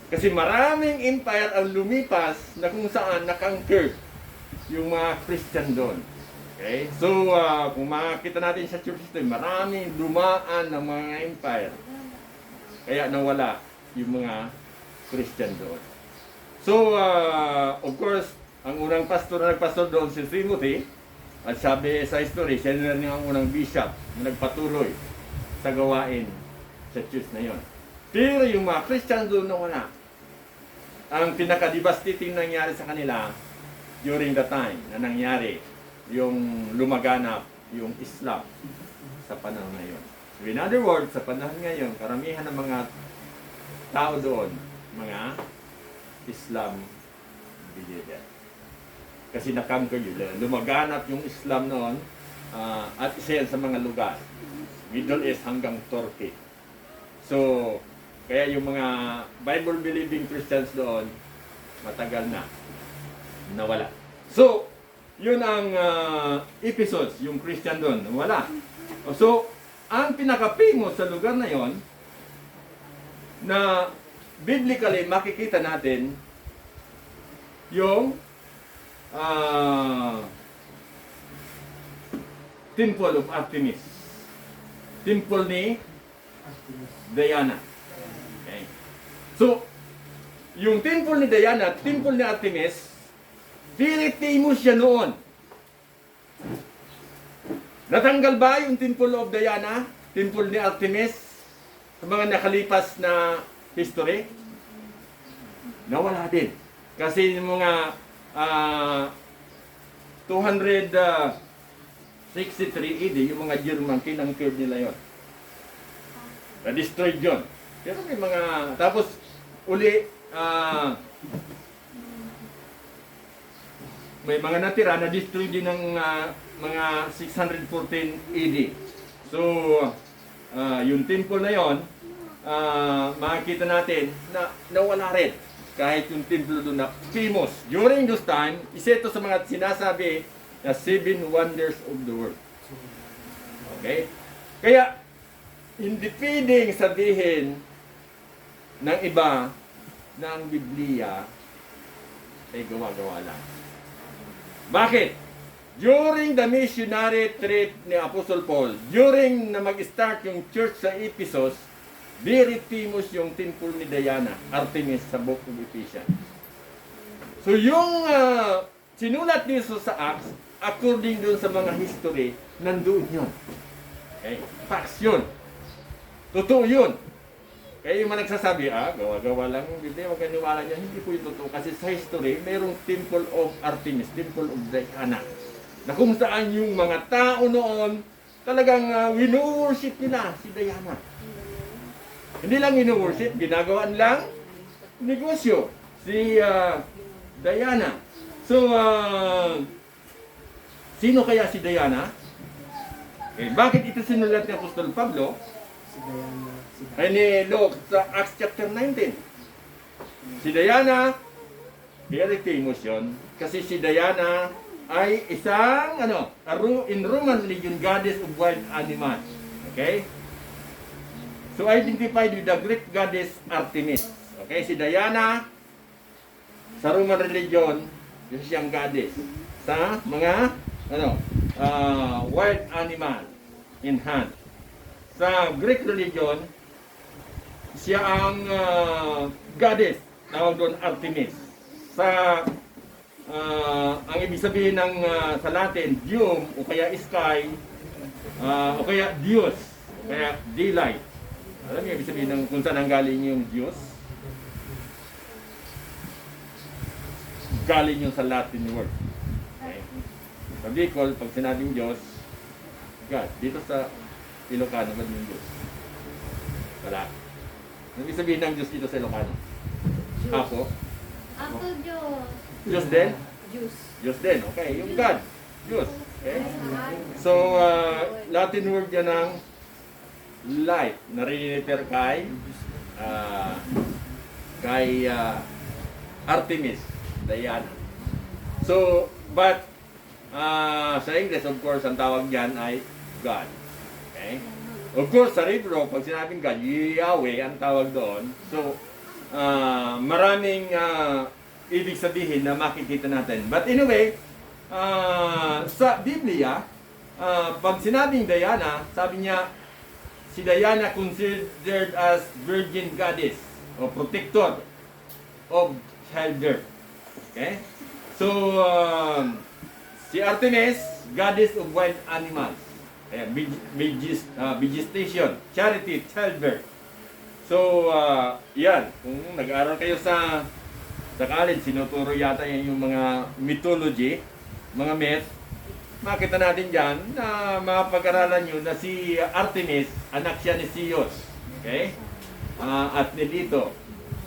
Kasi maraming empire ang lumipas na kung saan nakangker yung mga Christian doon. Okay? So, kung makakita natin sa church ito, maraming dumaan ng mga empire. Kaya nawala yung mga Christian doon. So, of course, ang unang pastor na nagpastor doon si Timothy, at sabi sa history, siya na rin ang unang bishop na nagpatuloy sa gawain sa church na yon. Pero yung mga Christian doon nawala. Ang pinaka-devastating nangyari sa kanila during the time na nangyari yung lumaganap yung Islam sa panahon na yun. So in other words, sa panahon ngayon, karamihan ng mga tao doon, mga Islam believer. Kasi nakamko yun. Lumaganap yung Islam noon at isa yan sa mga lugar. Middle East hanggang Turkey. So, kaya yung mga Bible-believing Christians doon, matagal na nawala. So, yun ang Ephesus, yung Christian doon, nawala. So, ang pinaka-famous sa lugar na yon, na biblically makikita natin yung Temple of Artemis. Temple ni Diana. Okay. So, yung temple ni Diana, temple ni Artemis, very famous siya noon. Natanggal ba yung temple of Diana, temple ni Artemis, sa mga nakalipas na history? Nawala din. Kasi yung mga 263 AD, yung mga German, kinangkid nila yon. Na-destroyed yun. Pero may mga, tapos uli, may mga natira na destroy din ng mga 614 AD. So, yung temple na yon, makikita natin na nawala rin. Kahit yung temple doon na famous. During those time, isa ito sa mga sinasabi na 7 wonders of the world. Okay? Kaya, hindi pwedeng sabihin ng iba na ang Biblia ay gawa-gawa lang. Bakit? During the missionary trip ni Apostle Paul, during na mag-start yung church sa Ephesus, very famous yung temple ni Diana, Artemis sa Book of Ephesians. So yung sinulat niyo sa Acts, according dun sa mga history, nandoon yun. Okay? Facts yun. Totoo yun. Kaya yung mga nagsasabi, gawa-gawa lang yung Biblia, huwag kaniwala niya, hindi po yung totoo. Kasi sa history, mayroong Temple of Artemis, Temple of Diana, na kung saan yung mga tao noon, talagang wino-worship nila si Diana. Hindi lang wino-worship, ginagawan lang negosyo si Diana. So, sino kaya si Diana? Bakit ito sinulat ni Apostol Pablo? Ay ni Luke sa Acts chapter 19. Si Diana, very famous yun. Kasi si Diana ay isang, in Roman religion, goddess of wild animals. Okay? So identified with the Greek goddess Artemis. Okay? Si Diana, sa Roman religion, yun siyang goddess. Sa mga, wild animal in hand. Sa Greek religion, siya ang goddess, tawag doon Artemis. Sa ang ibig sabihin ng sa Latin, Deum o kaya sky, o kaya Dios, kaya daylight. Alam niyo ibig sabihin ng kung saan ang galing yung Diyos? Galing yung sa Latin word. Okay. Sa Bicol, pag sinabing Diyos, God. Dito sa Ilocano, ba yung Diyos? Wala. Ang ibig sabihin ng Diyos dito sa Ilocano? Apo? Ako Diyos. Diyos din? Diyos. Diyos din, okay. Yung God. Diyos. Okay? So, Latin word yan ng light. Nariniter kay Artemis, Diana. So, but, sa English, of course, ang tawag dyan ay God. Okay? Of course, sa Hebrew, pag sinabing God, Yahweh ang tawag doon. So, maraming ibig sabihin na makikita natin. But anyway, sa Biblia, pag sinabing Diana, sabi niya, si Diana considered as virgin goddess o protector of childbirth. Okay? So, si Artemis, goddess of wild animals. Ayan, vegetation, charity, childbirth. So, yan. Kung nag-aaral kayo sa college, sinuturo yata yan yung mga mythology, mga myth. Makita natin dyan na mapag-aralan nyo na si Artemis, anak siya ni Zeus. Okay? At ni Lito.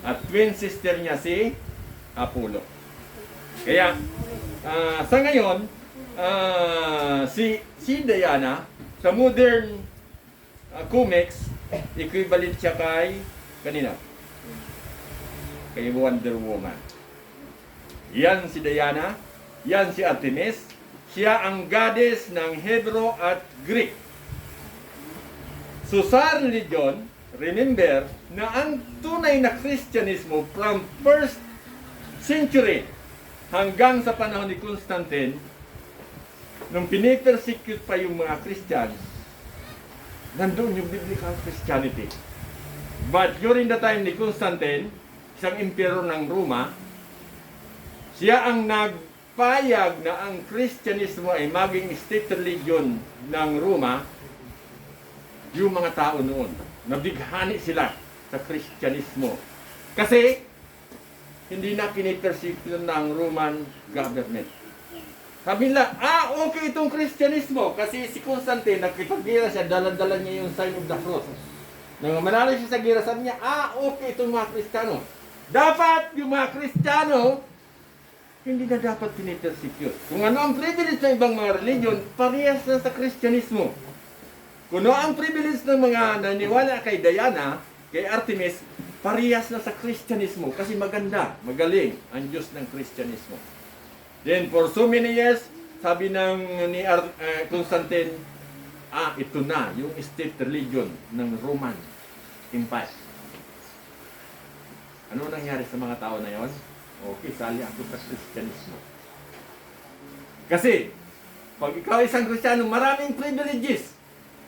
At twin sister niya si Apollo. Kaya, sa ngayon, si Diana, sa modern comics, equivalent siya kay kanina? Kay Wonder Woman. Yan si Diana, yan si Artemis, siya ang goddess ng Hebrew at Greek. So sa religion, remember na ang tunay na Kristyanismo from 1st century hanggang sa panahon ni Constantine, nung pinipersecute pa yung mga Christians, nandun yung biblical Christianity. But during the time ni Constantine, isang emperor ng Roma, siya ang nagpayag na ang Kristyanismo ay maging state religion ng Roma. Yung mga tao noon, nabighani sila sa Kristyanismo. Kasi, hindi na pinipersecute ng Roman government. Sabi nila, okay itong Kristyanismo kasi si Constantine, nagkipag-gira siya, dala-dala niya yung sign of the cross. Nang manalo siya sa gira, sabi niya, okay itong mga Kristiyano. Dapat yung mga Kristiyano, hindi na dapat pinipersecute. Kung ano ang privilege ng ibang mga religion, parehas na sa Kristyanismo. Kung ano ang privilege ng mga naniwala kay Diana, kay Artemis, parehas na sa Kristyanismo. Kasi maganda, magaling ang Diyos ng Kristyanismo. Then for so many years, sabi ni Constantine, ito na yung state religion ng Roman Empire. Ano nangyari sa mga tao na yon? Okay, sali ako sa Kristyanismo. Kasi, pag ikaw isang Kristiyano, maraming privileges.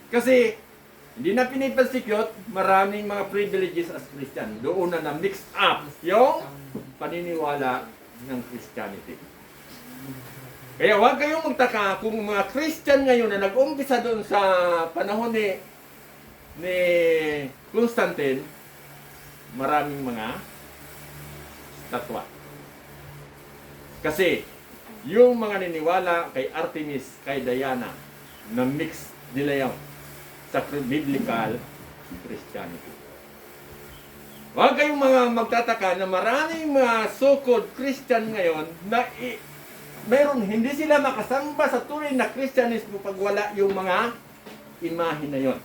Kasi, hindi na pinipersecute, maraming mga privileges as Christian. Doon na mix up yung paniniwala ng Christianity. Kaya huwag kayong magtaka kung mga Christian ngayon na nag-umpisa doon sa panahon ni Constantine, maraming mga statwa. Kasi yung mga niniwala kay Artemis, kay Diana, na mix nila yung sa biblical Christianity. Huwag kayong mga magtataka na maraming mga so-called Christian ngayon na meron, hindi sila makasamba sa tunay na Kristyanismo pag wala yung mga imahe na yon.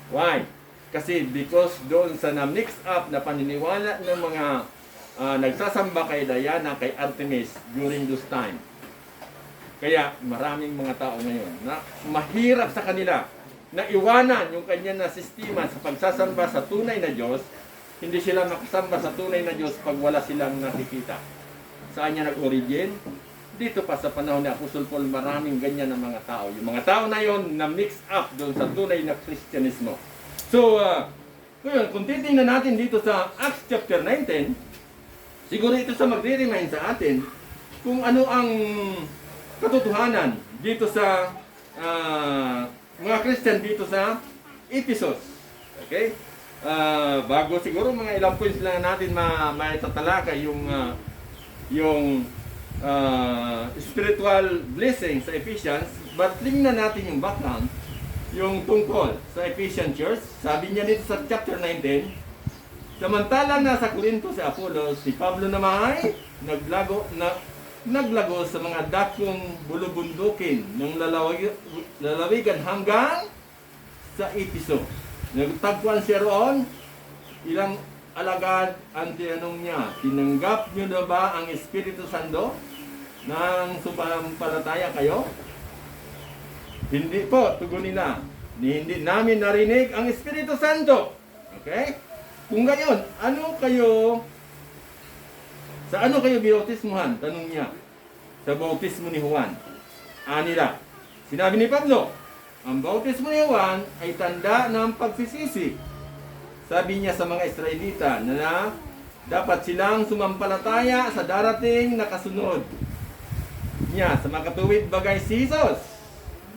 Why? Kasi because doon sa na-mix up na paniniwala ng mga nagsasamba kay Diana, kay Artemis during those time. Kaya maraming mga tao ngayon na mahirap sa kanila na iwanan yung kanya na sistema sa pagsasamba sa tunay na Diyos. Hindi sila makasamba sa tunay na Diyos pag wala silang nakikita. Saan niya nag-origin? Dito pa sa panahon ni Apostol Paul, maraming ganyan na mga tao. Yung mga tao na yon na mix up doon sa tunay na Kristyanismo. So, ngayon, kung titingnan natin dito sa Acts chapter 19, siguro ito sa magre-remind sa atin kung ano ang katotohanan dito sa mga Christian dito sa Ephesus. Okay? Bago siguro mga ilang points lang natin maitatalakay yung spiritual blessing sa Ephesians, but tingnan natin yung background, yung tungkol sa Ephesian Church. Sabi niya dito sa chapter 19, samantalang nasa Corinto si Apollos, si Pablo naman ay naglago sa mga dakong bulubundukin ng lalawigan hanggang sa Epheso. Nagtagpuan siya roon, ilang alagad ang tinanong niya, tinanggap niyo na ba ang Espiritu Santo nang sumampalataya kayo? Hindi po, tugon nila. Hindi namin narinig ang Espiritu Santo. Okay? Kung gayon, sa ano kayo bautismuhan? Tanong niya. Sa bautismo ni Juan. Nila. Sinabi ni Pablo, ang bautismo ni Juan ay tanda ng pagsisisi. Sabi niya sa mga Israelita na dapat silang sumampalataya sa darating na kasunod niya sa makatuwid bagay si Jesus.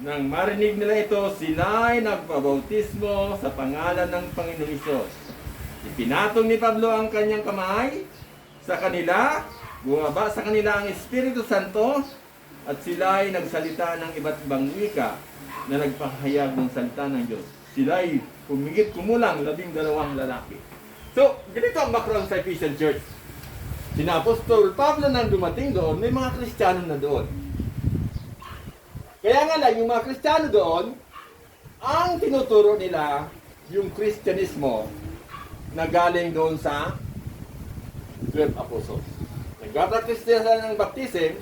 Nang marinig nila ito, sila ay nagpabautismo sa pangalan ng Panginoong Hesus. Ipinatong ni Pablo ang kanyang kamay sa kanila, bumaba sa kanila ang Espiritu Santo, at sila ay nagsalita ng iba't ibang wika na nagpahayag ng salita ng Diyos. Sila ay kumulang 12 lalaki. So, ganito ang background sa Ephesian Church. Sina Apostol Pablo nang dumating doon, may mga Kristiyano na doon. Kaya nga lang, yung mga Kristiyano doon, ang tinuturo nila yung Kristyanismo na galing doon sa 12 Apostles. Nagpapractice sila ng baptism,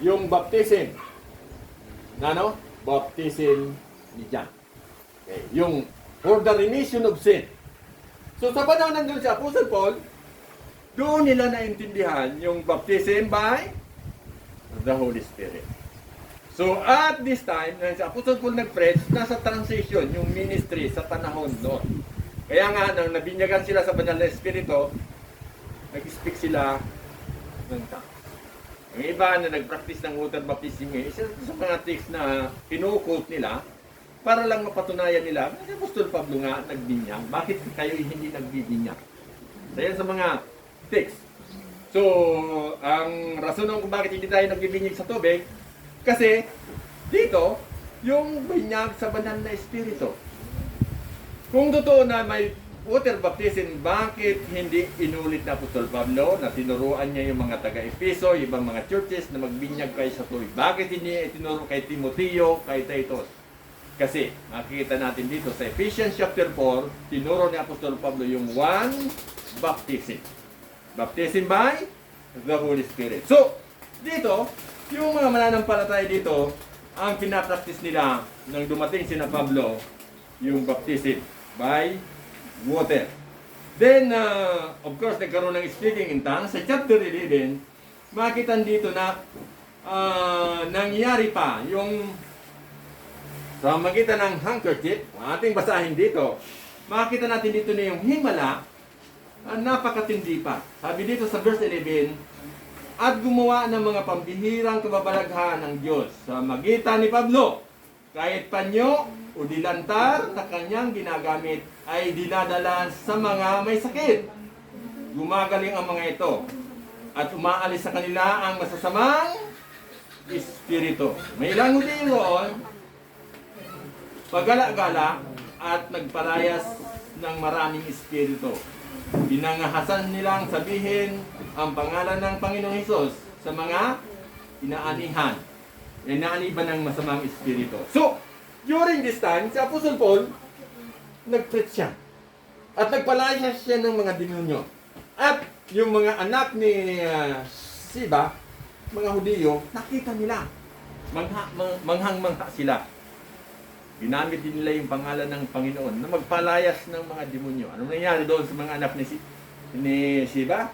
yung baptism, baptism ni John. Okay. Yung for the remission of sin. So sa panahon nandun si Apostle Paul, doon nila naintindihan yung baptism by the Holy Spirit. So at this time, nang si Apostle Paul nag-preach, nasa transition yung ministry sa panahon doon. Kaya nga, nang nabinyagan sila sa banal na Espiritu, nag-speak sila ng tongues. Yung iba na nag-practice ng water baptism, isa sa mga text na kinuquote nila, para lang mapatunayan nila, si Apostol Pablo nga nagbinyag. Bakit kayo hindi nagbibinyag? So yan sa mga text. So, ang rason kung bakit hindi tayo nagbibinyag sa tubig, kasi dito, yung binyag sa banal na espiritu. Kung totoo na may water baptism, bakit hindi inulit na Apostol Pablo na tinuruan niya yung mga taga-Efeso, ibang mga churches na magbinyag kayo sa tubig? Bakit hindi niya itinuro kay Timoteo, kay Titus? Kasi makikita natin dito sa Ephesians chapter 4, tinuro ni Apostol Pablo yung one baptism. Baptism by the Holy Spirit. So, dito, yung mga mananampalataya dito, ang pinapractice nila nang dumating si na Pablo, yung baptism by water. Then, of course, nagkaroon ng speaking in tongues. Sa chapter 11, makita dito na nangyari pa yung sa magitan ng handkerchief, ating basahin dito, makita natin dito na yung himala, napakatindi pa. Sabi dito sa verse 11, at gumawa ng mga pambihirang kababalaghan ng Diyos sa magitan ni Pablo, kahit panyo o dilantar na kanyang ginagamit ay dinadala sa mga may sakit. Gumagaling ang mga ito at umaalis sa kanila ang masasamang espiritu. May ilang huli roon, pagala-gala at nagpalayas ng maraming espiritu. Pinangahasan nilang sabihin ang pangalan ng Panginoong Hesus sa mga inaanihan. Inaaniban ng masamang espiritu. So, during this time, si Apostle Paul, nag-preach siya. At nagpalayas siya ng mga demonyo. At yung mga anak ni Siba, mga Hudiyo, nakita nila. Manghang-mangha sila. Ginamit din nila yung pangalan ng Panginoon na magpalayas ng mga demonyo. Anong nangyari doon sa mga anak ni Siba?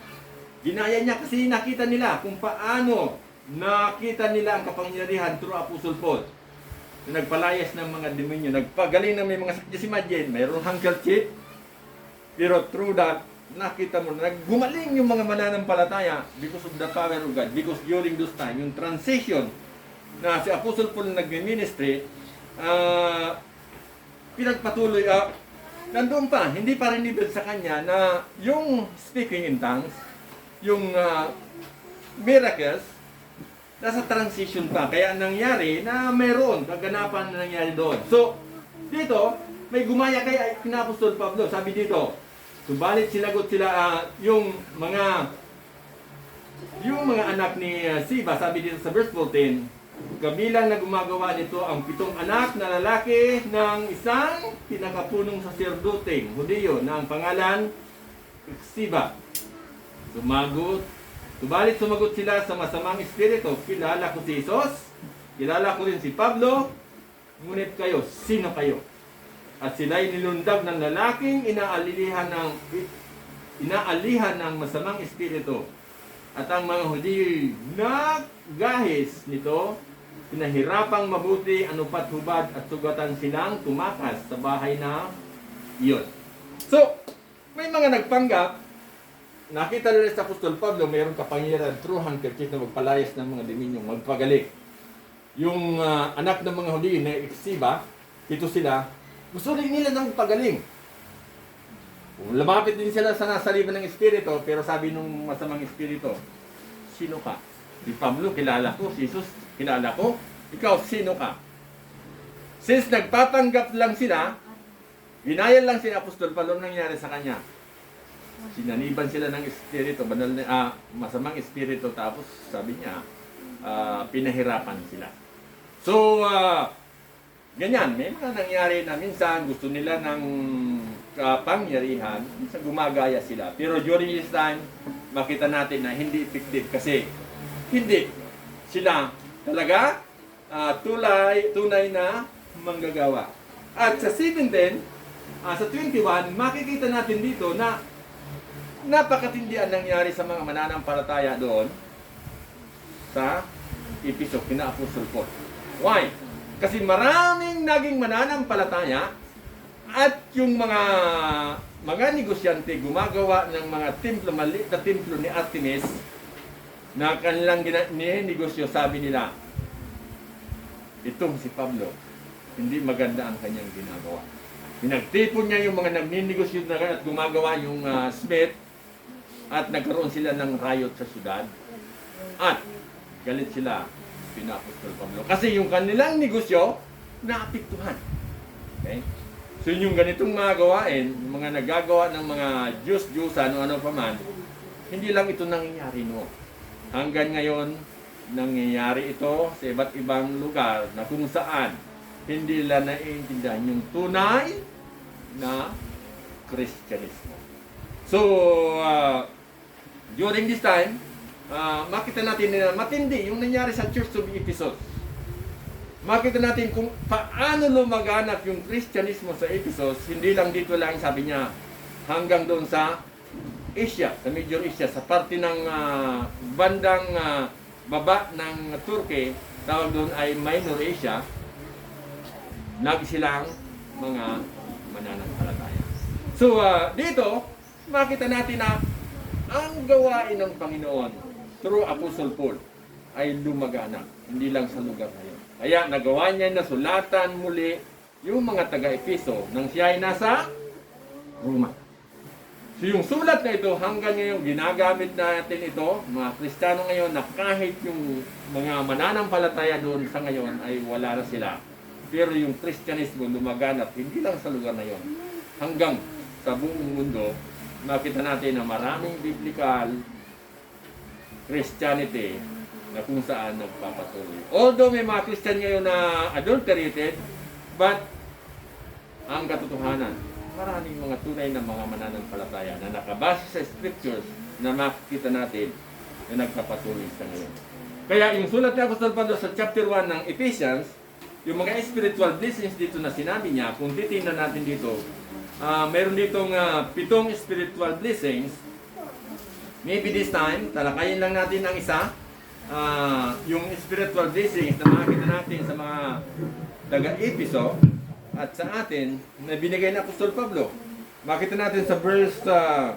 Ginaya niya kasi nakita nila kung paano nakita nila ang kapangyarihan through Apostle Paul. Nagpalayas ng mga demonyo, nagpagaling ng may mga sakit. Just imagine, mayroong handkerchief, pero through that, nakita mo, naggumaling yung mga mananampalataya because of the power of God. Because during those time, yung transition na si Apostle Paul nag-ministry, pinagpatuloy, nandun pa, hindi pa rin ibig sa kanya na yung speaking in tongues, yung miracles, nasa transition pa. Kaya nangyari na mayroon kaganapan na nangyari doon. So, dito, may gumaya kay Apostol Pablo. Sabi dito, subalit sinagot sila yung mga anak ni Siba, sabi dito sa verse 14, kabilang na gumagawa nito ang 7 anak na lalaki ng isang pinakapunong saserdote, Hudiyo, na ang pangalan Siba. Subalit sumagot sila sa masamang espiritu, kilala ko si Jesus, kilala ko rin si Pablo, ngunit kayo, sino kayo? At sila'y nilundag ng lalaking inaalihan ng masamang espiritu. At ang mga Hudiyo naggahis nito, pinahirapang mabuti, anupat hubad at sugatan silang tumakas sa bahay na iyon. So, may mga nagpanggap. Nakita nila sa Apostol Pablo, mayroong kapangyarihan through handkerchief na magpalayas ng mga demonyo, magpagaling. Yung anak ng mga Hudiyo na Siba, ito sila, gusto rin nila ng pagaling. Lumapit din sila sa nasaliban ng espiritu, pero sabi nung masamang espiritu, sino ka? Si Pablo, kilala ko. Si Jesus, kilala ko. Ikaw, sino ka? Since nagpapanggap lang sila, ginayan lang si Apostol Pablo, nangyari sa kanya. Sinaniban sila ng espiritu, masamang espiritu, tapos sabi niya, pinahirapan sila. So, ganyan, may mga nangyari na minsan gusto nila ng kapangyarihan, minsan gumagaya sila. Pero during this time, makita natin na hindi effective kasi hindi sila talaga tunay na manggagawa. At sa 17, sa 21, makikita natin dito na napakatindi ang nangyari sa mga mananampalataya doon sa Efeso, kina Apostol Paul. Why? Kasi maraming naging mananampalataya at yung mga negosyante gumagawa ng mga templo, maliit na templo ni Artemis na kanilang ninegosyo, sabi nila, itong si Pablo, hindi maganda ang kanyang ginagawa. Pinagtipon niya yung mga nagninegosyo na at gumagawa yung smith At nagkaroon sila ng riot sa syudad. At galit sila kina Apostol Pablo. Kasi yung kanilang negosyo, naapektuhan. Okay? So yung ganitong mga gawain, yung mga nagagawa ng mga Diyos-Diyosan o ano pa man, hindi lang ito nangyayari noon. Hanggang ngayon, nangyayari ito sa iba't ibang lugar na kung saan hindi nila naiintindihan yung tunay na Kristyanismo. So, during this time, makita natin na matindi yung nangyari sa Church of Ephesus. Makita natin kung paano lumaganap yung Kristyanismo sa Ephesus, hindi lang dito lang, sabi niya, hanggang doon sa Asia, sa Major Asia, sa parte ng bandang baba ng Turkey, tawag doon ay Minor Asia, nagsilang mga mananampalataya. So, dito, makita natin na ang gawain ng Panginoon through Apostle Paul ay lumaganap, hindi lang sa lugar na yun. Kaya nagawa niya na sulatan muli yung mga taga-Epeso nang siya ay nasa Roma. So yung sulat na ito hanggang ngayon ginagamit natin ito, mga Kristiyano ngayon, na kahit yung mga mananampalataya doon sa ngayon ay wala na sila. Pero yung Kristyanismo lumaganap hindi lang sa lugar na yon. Hanggang sa buong mundo, makita natin na maraming biblical Christianity na kung saan nagpapatuloy. Although may mga Christian ngayon na adulterated, but ang katotohanan, maraming mga tunay na mga mananampalataya na nakabase sa scriptures na makikita natin na nagpapatuloy sa ngayon. Kaya yung sulat ni Apostol Pablo sa chapter 1 ng Ephesians, yung mga spiritual blessings dito na sinabi niya, kung titingnan natin dito, meron ditong 7 spiritual blessings. Maybe this time, talakayin lang natin ang isa. Yung spiritual blessings na makikita natin sa mga taga-Epeso at sa atin na binigay na Apostol Pablo. Makita natin sa verse 3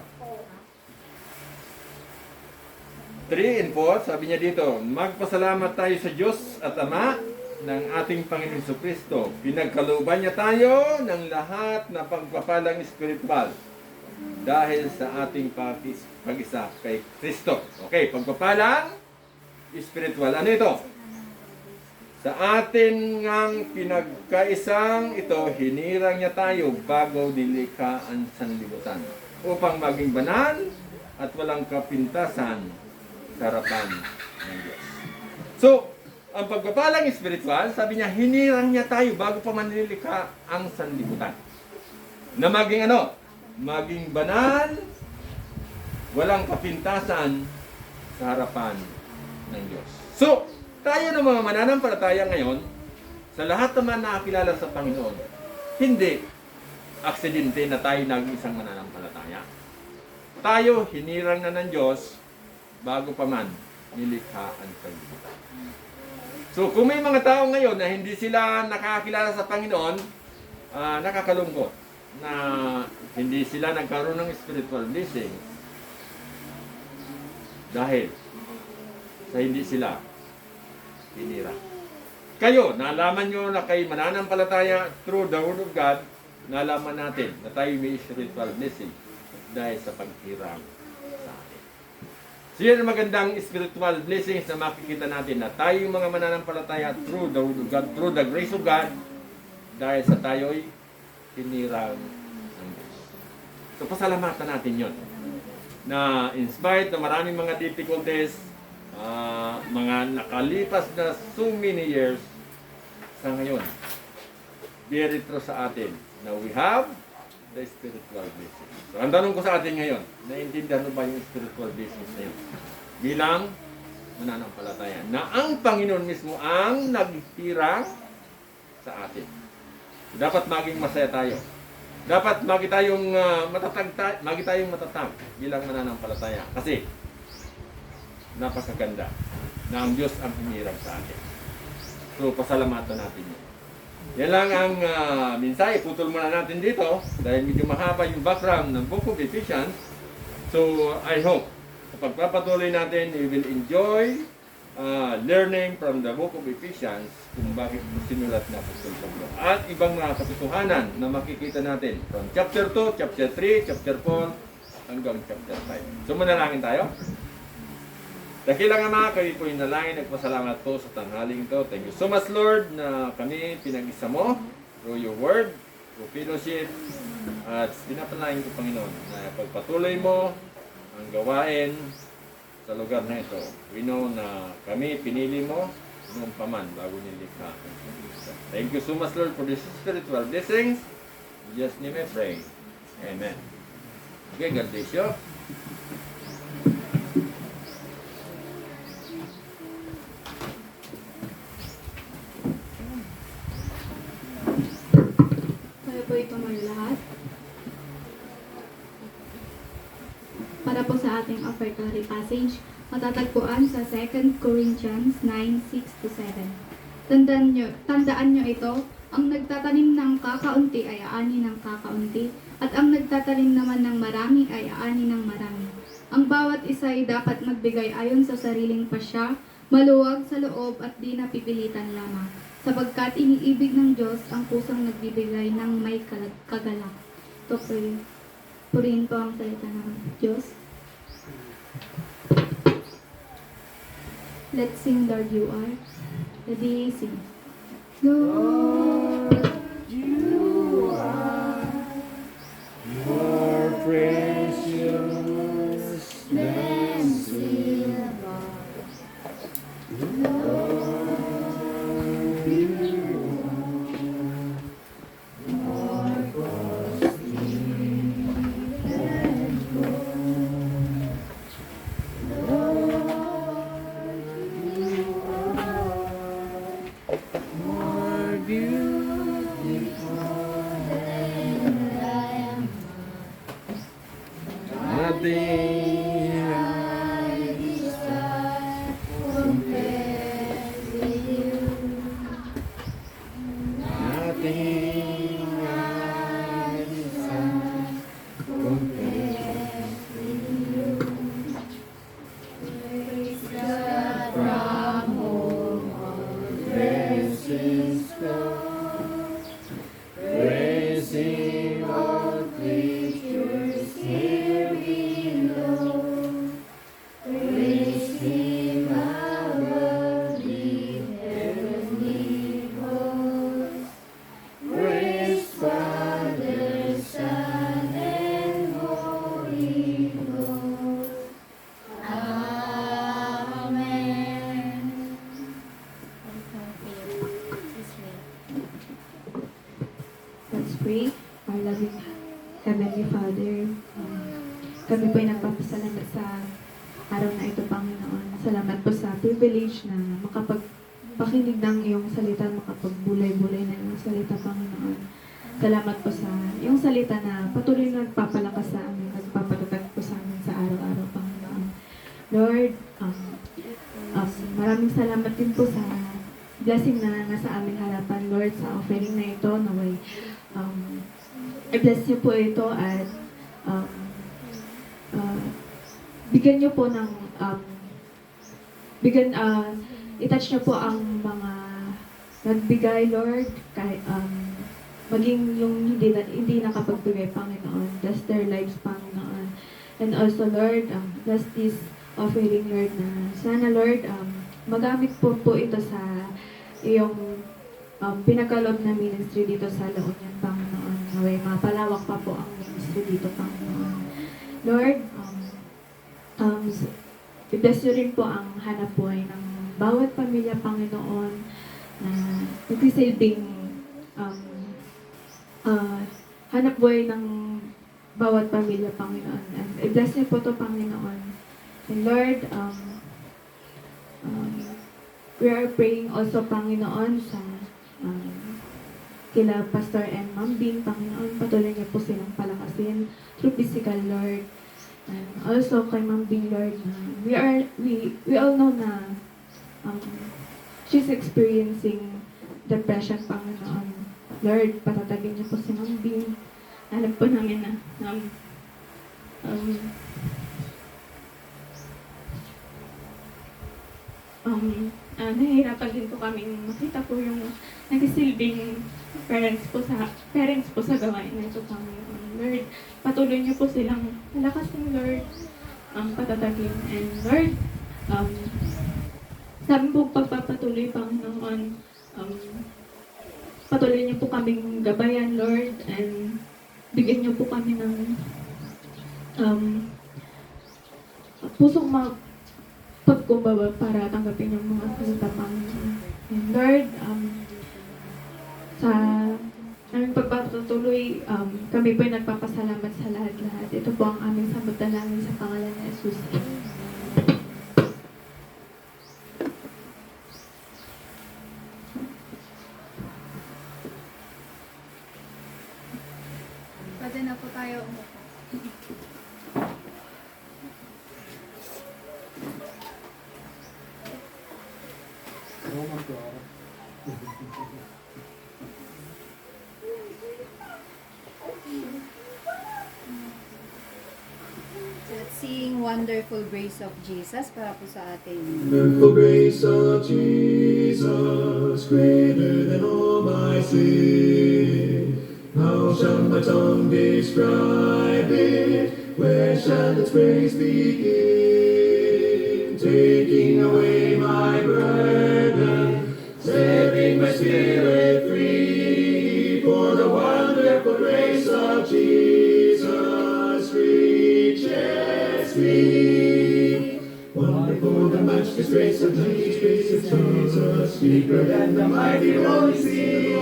and 4, sabi niya dito, magpasalamat tayo sa Diyos at Ama ng ating Panginoon Jesucristo. Pinagkalooban niya tayo ng lahat na pagpapalang spiritual dahil sa ating pag-isa kay Kristo. Okay, pagpapalang spiritual. Ano ito? Sa atin ngang pinagkaisang ito, hinirang niya tayo bago nilikha ang sanlibutan upang maging banal at walang kapintasan sa harapan ng Diyos. So, ang pagpapalang spiritual, sabi niya, hinirang niya tayo bago pa man nilikha ang sanlibutan. Na maging ano? Maging banal, walang kapintasan sa harapan ng Diyos. So, tayo ng mga mananampalataya ngayon, sa lahat naman nakakilala sa Panginoon, hindi aksidente na tayo naging isang mananampalataya. Tayo, hinirang na ng Diyos bago pa man nilikha ang sanlibutan. So, kung may mga tao ngayon na hindi sila nakakilala sa Panginoon, nakakalungkot na hindi sila nagkaroon ng spiritual blessing dahil sa hindi sila hinira. Kayo, nalaman nyo na kayo mananampalataya through the Word of God, nalaman natin na tayo may spiritual blessing dahil sa paghirang sa atin. So yan ang magandang spiritual blessings na makikita natin na tayo mga mananampalataya through the Word of God, through the grace of God, dahil sa tayo'y hinirang ng Diyos. So pasalamatan natin yon na in spite na maraming mga difficulties, mga nakalipas na so many years, sa ngayon, very true sa atin na we have the spiritual blessing. So, ang tanong ko sa atin ngayon, naiintindihan mo ba yung spiritual blessings na yun? Bilang mananampalataya, na ang Panginoon mismo ang naghirang sa atin. So, dapat maging masaya tayo. Dapat magi tayong matatag bilang mananampalataya. Kasi, napakaganda na ang Diyos ang hinirang sa atin. So, pasalamatan natin yun. Yan lang ang mensahe. Putol muna natin dito dahil medyo mahaba yung background ng Book of Ephesians. So, I hope sa pagpapatuloy natin, we will enjoy learning from the Book of Ephesians kung bakit sinulat na Apostol Pablo. At ibang mga katotohanan na makikita natin from chapter 2, chapter 3, chapter 4, hanggang chapter 5. So manalangin tayo. Dakilang Ama, kami po yung nalangin. Nagpasalamat po sa tanghaling ito. Thank you so much, Lord, na kami pinag-isa mo through your word, through fellowship. At pinapalangin ko, Panginoon, na pagpatuloy mo ang gawain sa lugar na ito. We know na kami pinili mo noong paman bago nilikha. Thank you so much, Lord, for this spiritual blessings. In Jesus' name I pray. Amen. Okay, God bless you. Kaya po ito mga lahat. Para po sa ating offertory passage, matatagpuan sa 2 Corinthians 9:6-7. Tandaan nyo ito, ang nagtatanim ng kakaunti ay aani ng kakaunti, at ang nagtatanim naman ng marami ay aani ng marami. Ang bawat isa ay dapat magbigay ayon sa sariling pasya, maluwag sa loob at di napipilitan lamang, sapagkat iniibig ng Diyos ang pusong nagbibigay ng may kagalak. Ito po yun. Purihin po ang salita ng Diyos. Let's sing, Lord, you are. Ready, sing. Lord, you are More precious than silver. more beautiful nothing nothing I desire compares with you. From whom all blessings flow, praising all creatures here below, praise Him above the heavenly hosts, praise Father, Son, and Holy Ghost. Amen. Let's pray. Our loving Heavenly Father, kami po ay nagpapasalamat sa araw na ito, Panginoon. Salamat po sa privilege na makapagpakinig ng iyong salita, makapagbulay-bulay ng iyong salita, Panginoon. Salamat po sa iyong salita na patuloy na nagpapalakas sa amin, nagpapatatag po sa amin sa araw-araw, Panginoon. Lord, maraming salamat din po sa blessing na nasa aming harapan, Lord, sa offering na ito. Naway, i-bless niyo po ito at bigyan niyo po ng i-touch niyo po ang mga nagbigay, Lord, kahit maging yung hindi nakapagbigay, Panginoon. Bless their lives, Panginoon. And also, Lord, bless this offering, Lord, na sana, Lord, magamit po ito sa iyong pinagkaloob na ministry dito sa La Union, Panginoon. Naway, mapalawak pa po ang ministry dito, Panginoon. Lord, i-bless nyo rin po ang hanap buhay ng bawat pamilya, Panginoon, na nagsisilbing hanap buhay ng bawat pamilya, Panginoon. And i-bless nyo po ito, Panginoon. And Lord, we are praying also, Panginoon, sa kila Pastor and Ma'am Bing, Panginoon, patuloy niyo po silang palakasin through physical, Lord. And also kay Ma'am Bing, Lord, we all know na she's experiencing depression, Panginoon. Lord, patatagin niyo po si Ma'am Bing. Alam po namin na nahihirapan din po kami makita po yung nagsisilbing parents po sa gawain na ito, Panginoon. Lord, patuloy niyo po silang palakasin, Lord, patatagin. And Lord, sabi po pagpapatuloy, Panginoon, patuloy niyo po kaming gabayan, Lord, and bigyan niyo po kami ng pusong pagkumbaba para tanggapin yung mga salita, Panginoon. And Lord, sa aming pagpapatuloy, kami po ay nagpapasalamat sa lahat-lahat. Ito po ang aming sambutan sa pangalan ni Jesus. Pwede na po tayo umupo. Let's sing Wonderful Grace of Jesus para po sa ating Wonderful grace of Jesus, greater than all my sin. How shall my tongue describe it? Where shall its praise begin? Taking away my burden, setting my spirit free. For the wonderful grace of Jesus reaches me. Wonderful the matchless grace of Jesus, deeper than the mighty rolling sea.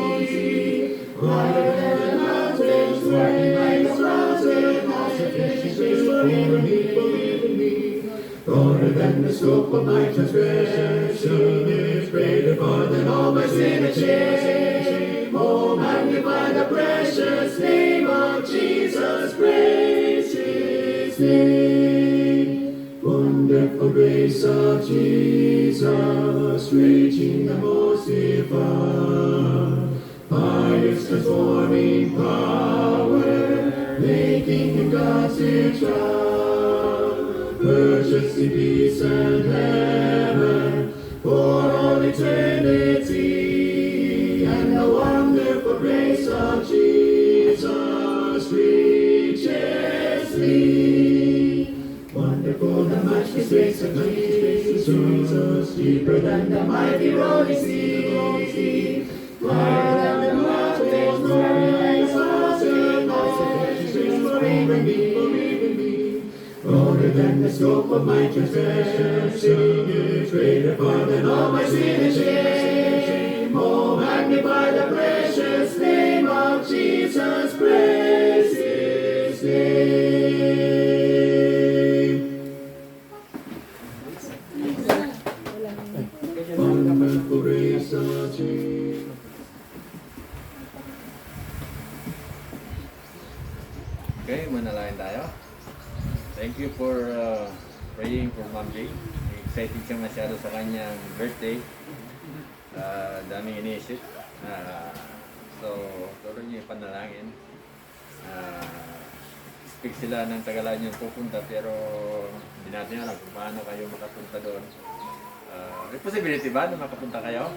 Higher than the mountains, swelling like a fountain, all sufficient grace for me, believe in me. Broader than the scope of my transgression, is greater far than all my sin and shame. Oh, magnify the precious name of Jesus, praise His name. Wonderful grace of Jesus, reaching the most far. By its transforming power, making him God's dear child, purchased in peace and heaven for all eternity. And the wonderful grace of Jesus reaches me. Wonderful the matchless grace of Jesus, deeper than the mighty rolling sea. Higher than the mountains, soaring like a fountain, all sufficient grace believe in me. Broader than the scope of my transgression, is greater far than all my sin and shame. Oh, magnify the precious name of Jesus, praise His name. Wonderful grace of Jesus. Okay, manalangin tayo. Thank you for praying for Ma'am Lee. Excited siya masyado sa kanyang birthday. Daming inisip. So, tuloy niyo yung panalangin. Speak sila ng Tagalan yung pupunta pero hindi natin alam kung paano kayo makapunta doon. May possibility ba na makapunta kayo?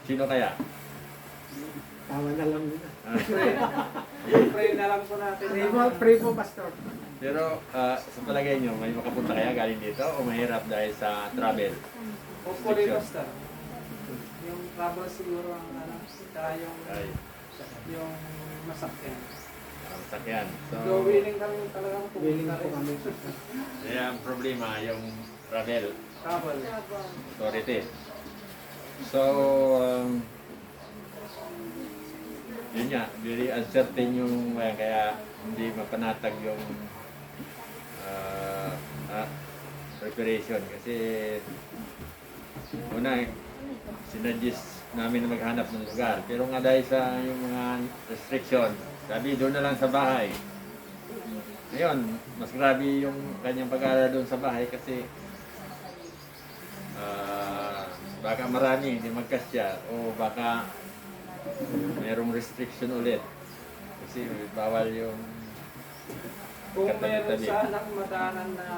Sino kaya? Tawa na lang muna. Pray na lang po natin. Pray po, Pastor. Pero sa palagay nyo, may makapunta kaya galing dito o mahirap dahil sa travel? Hopefully, Pastor. Yung travel siguro ang saka yung masakyan. Sakyan. So, willing kami talagang Willing pumunta po kami. Kaya ang problema, yung travel Travel. authority. So, yun nga, very uncertain yung kaya hindi mapanatag yung preparation kasi una sinadjust namin na maghanap ng lugar pero nga dahil sa yung mga restriction sabi doon na lang sa bahay ngayon mas grabe yung kanyang pag-aaral doon sa bahay kasi baka marami hindi magkasya o baka merong restriction ulit kasi bawal yung Kung meron katabi-tabi. sa anak madaanan na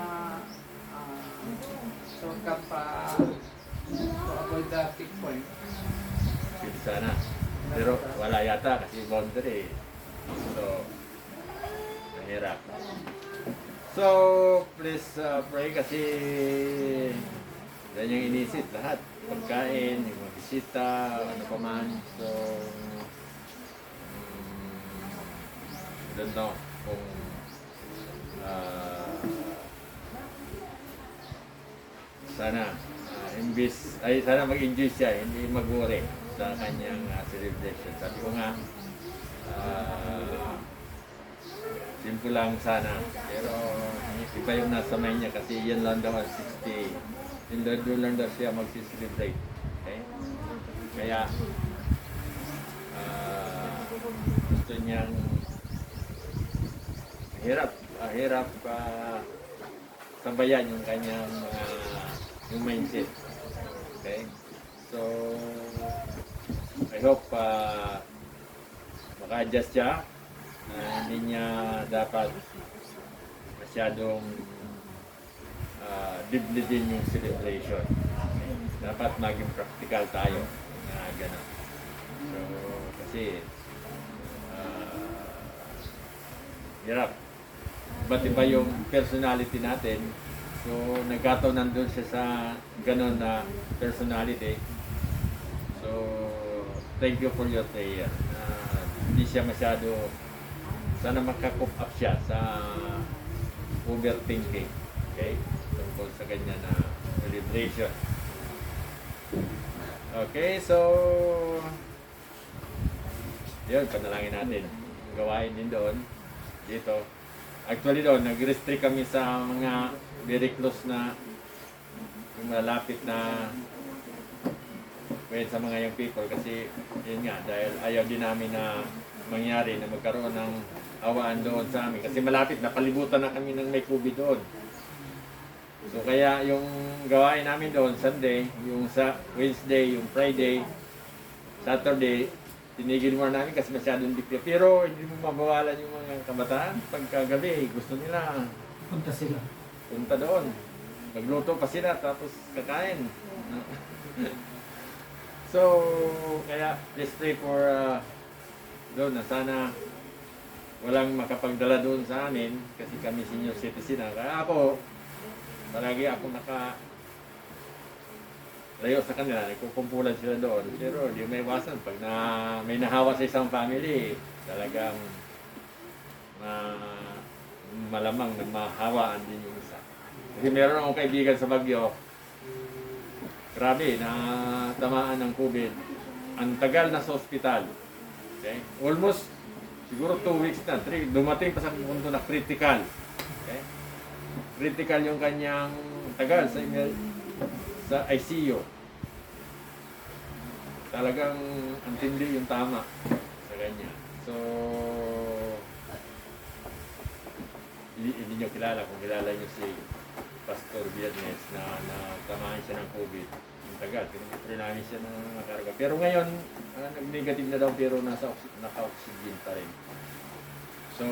shortcut pa to avoid the checkpoint. Pwede sana. Pero wala yata kasi boundary. So, Mahirap. So, please pray kasi yan yung inisip lahat. Pagkain, yung mga bisita, ano pa man. So, I don't know kung sana sana mag-enjoy siya, hindi mag-worry sa kanyang celebration. Sabi ko nga, simple lang sana, pero iba yung nasa mind niya kasi yan lang daw ang 60. Doon lang daw siya mag-celebrate. Okay? Kaya gusto niyang hirap sabayan yung kanyang yung mindset. Okay? So, I hope maka-adjust siya. Hindi niya dapat masyadong diblidin yung celebration. Dapat maging practical tayo na gano'n. So, kasi hirap. Ba't iba yung personality natin? So, nagkataon nandun siya sa gano'n na personality. So, thank you for your prayer. Hindi siya masyado, sana maka-cope up siya sa overthinking. Okay? Tungkol sa kanya na celebration. Okay, so yun, panalangin natin. Gawain din doon, dito. Actually doon, nag-restrict kami sa mga very close na, yung malapit na sa mga young people kasi yun nga, dahil ayaw din namin na mangyari na magkaroon ng awaan doon sa amin. Kasi malapit, napalibutan na kami ng may COVID doon. So kaya yung gawain namin doon, Sunday, yung sa Wednesday, yung Friday, Saturday, tinigil muna namin kasi masyadong dikti. Pero hindi mo mabawalan yung mga kabataan. Pagkagabi, gusto nila. Punta doon. Magluto pa sila, tapos kakain. So, kaya let's pray for doon na sana walang makapagdala doon sa amin kasi kami senior citizen na. Kaya ako, palagi ako layo sa kanila, nagkukumpulan sila doon. Pero di may iwasan. Pag may nahawa sa isang family, talagang malamang na mahawaan din yung isa. Kasi meron akong kaibigan sa Baguio, grabe, na tamaan ng COVID. Ang tagal na sa ospital. Okay? Almost, siguro 2 weeks na, 3, dumating pa sa punto na critical. Okay? Critical yung kanyang tagal sa ICU. Talagang antindi yung tama sa kanya. So, hindi nyo kilala kung kilala nyo si Pastor Viernes na tamaan siya ng COVID. Yung tagal, pinag-pray namin siya ng nakarga. Pero ngayon, nag-negative na daw pero naka-oxygen pa rin. So,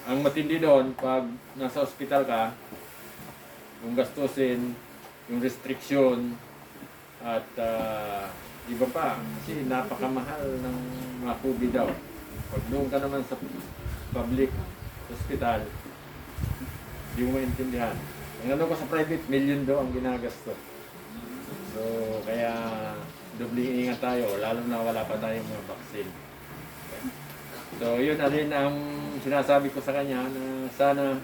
ang matindi doon, pag nasa ospital ka, yung gastusin, yung restriction, at iba pa, kasi napakamahal ng mga COVID daw. Pag doon ka naman sa public hospital, hindi mo maintindihan. Ang ano ko sa private, million daw ang ginagasto. So, kaya doubling ingat tayo, lalo na wala pa tayong mga vaccine. Okay. So, yun na rin ang sinasabi ko sa kanya na sana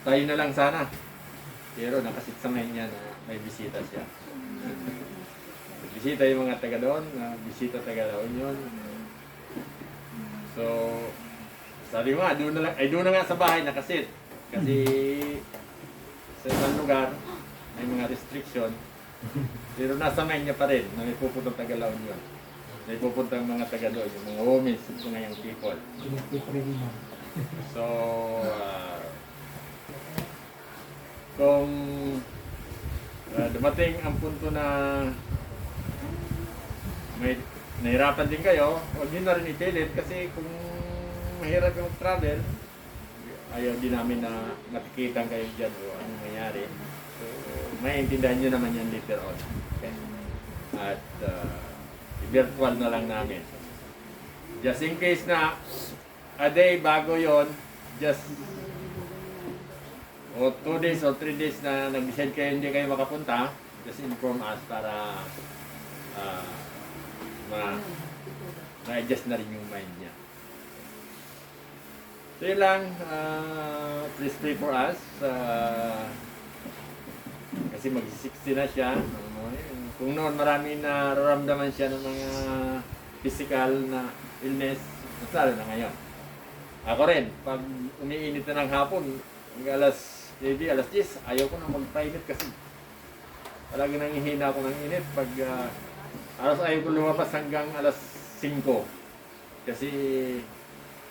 tayo na lang sana. Pero nakasit sa ngayon niya na may bisita siya. Bisita yung mga taga doon, bisita taga La Union. So, sabi nga, doon na nga sa bahay nakasit. Kasi sa ibang lugar, may mga restriction. Pero nasa mind niya pa rin na may pupuntang taga La Union. May pupuntang mga taga doon, yung mga women, yung mga young people. So, kung dumating ang punto na may nahirapan din kayo, huwag nyo na rin ipilit kasi kung mahirap yung travel, ayaw din namin na matikitan kayo dyan o anong mangyari. So, maintindihan nyo naman yan later on. Okay? At i-virtual na lang namin. Just in case na a day bago yon, just 2 days or 3 days na nag-decide kayo hindi kayo makapunta, just inform us para ma-adjust na rin yung mind niya. So yun lang, please pray for us. Kasi mag-60 na siya. Kung noon marami na nararamdaman siya ng mga physical na illness, mas lalo na ngayon. Ako rin, pag umiinit na ng hapon, alas 10, ayaw ko na magpainit kasi talagang nangihina ako ng init. Pag alas ayaw ko lumabas hanggang alas 5. Kasi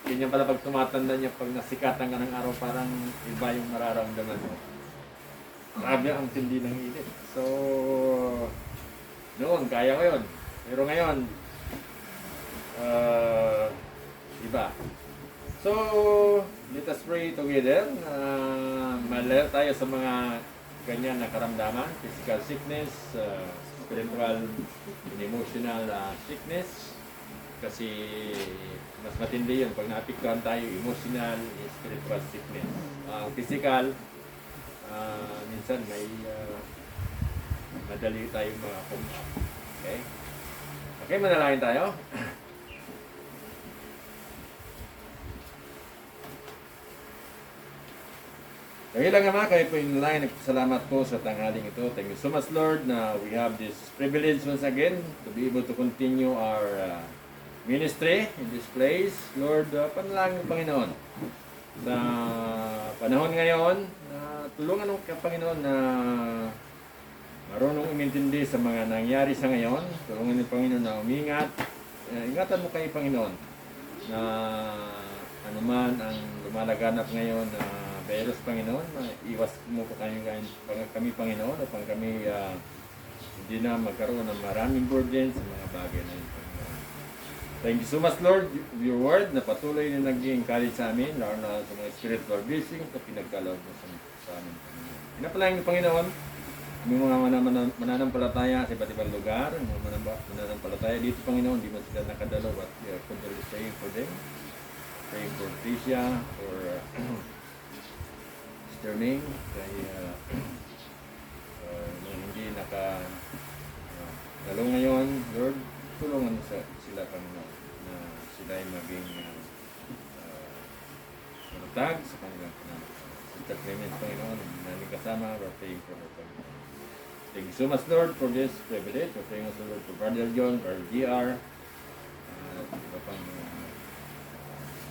yun yung pala pag tumatanda niya, pag nasikatan ka ng araw, parang iba yung mararamdaman mo. Grabe ang tindi ng init. So, noon, kaya ko yun. Pero ngayon, iba. So, let us pray together. Malaya tayo sa mga ganyan na karamdaman. Physical sickness, spiritual and emotional sickness. Kasi mas matindi yun pag naapektuhan tayo emotional and spiritual sickness. Physical, minsan may madali tayo makakumpa. Okay? Okay, manalangin tayo. Dahilan nga mga kayo po yung line, nagpasalamat po sa tanghaling ito. Thank you so much, Lord, na we have this privilege once again to be able to continue our ministry in this place. Lord, panalangin ng Panginoon sa panahon ngayon, tulungan ng Panginoon na marunong umintindi sa mga nangyari sa ngayon. Tulungan ng Panginoon na umingat. Ingatan mo kayo, Panginoon, na anuman ang lumalaganap ngayon na virus, Panginoon, iwas mo po kami, Panginoon, upang kami hindi na magkaroon ng maraming burden sa mga bagay na yun, Panginoon. Thank you so much, Lord, your word na patuloy na nag-encourage sa amin, lalo na sa mga spiritual blessings na pinagkaloob mo sa amin, Panginoon. Pinapalangin ng Panginoon, yung mga mananampalataya sa iba't ibang lugar, mga mananampalataya dito, Panginoon, di man sila nakadalo, but continue praying for them, praying for Tricia, for Ming, kay hindi lalo ngayon, Lord, tulungan sila, Panginoon, na sila ay maging matatag sa kanilang Clemens, Panginoon, namin kasama, we're praying for her, Panginoon. Thank you so much, Lord, for this privilege. We're praying also, Lord, for Brother John, Brother GR, iba pang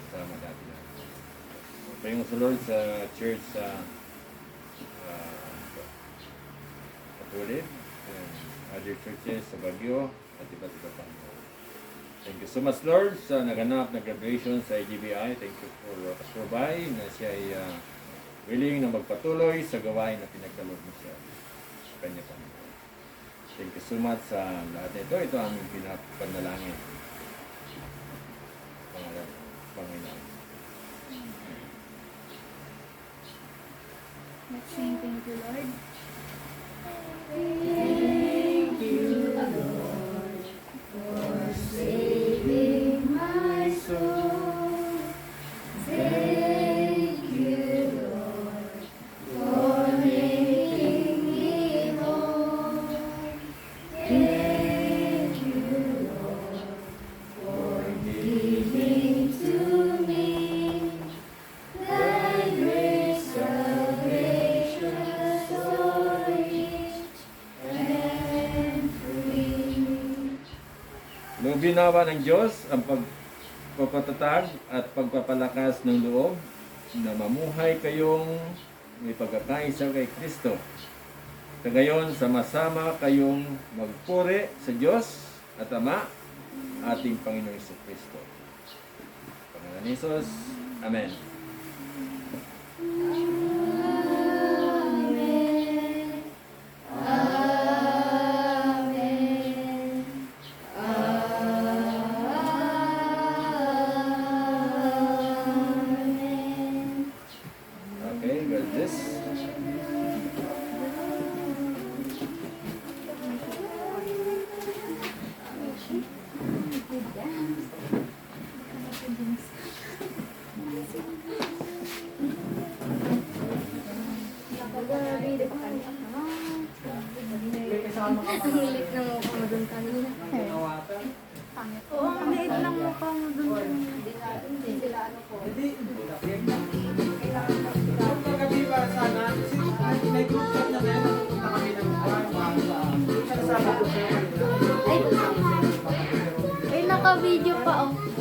kasama dati na. Praying also, Lord, sa church sa Katulid and other churches sa Baguio at iba't iba pang. Thank you so much, Lord, sa naganap na graduation sa IGBI. Thank you for Asrobay na siya ay willing na magpatuloy sa gawain na pinagkaloob mo siya sa kanya, Panginoon. Thank you so much sa lahat nito. Ito ang pinapanalangin. Pangalan, Panginoon. Let's sing thank you, Lord. Thank you, Lord, for saving my soul. Thank you, Lord, for making me whole. Thank you, Lord, for giving to me thy grace salvation so rich and free. Binawa ng Diyos ang pagpapatatag at pagpapalakas ng loob na mamuhay kayong may pagkakaisa kay Kristo. Kagayon, sama-sama kayong magpuri sa Diyos at Ama, ating Panginoong Kristo. Pangalan ni Jesus. Amen. Okay, got this. Nagpabili pa kami. Ang liit ng mukha mo dun kanina. Oo, ang liit ng mukha mo dun kanina. Kagabi ba sana, may group chat na meron, pupunta kami ng kasama ko Ay, naka-video pa oh.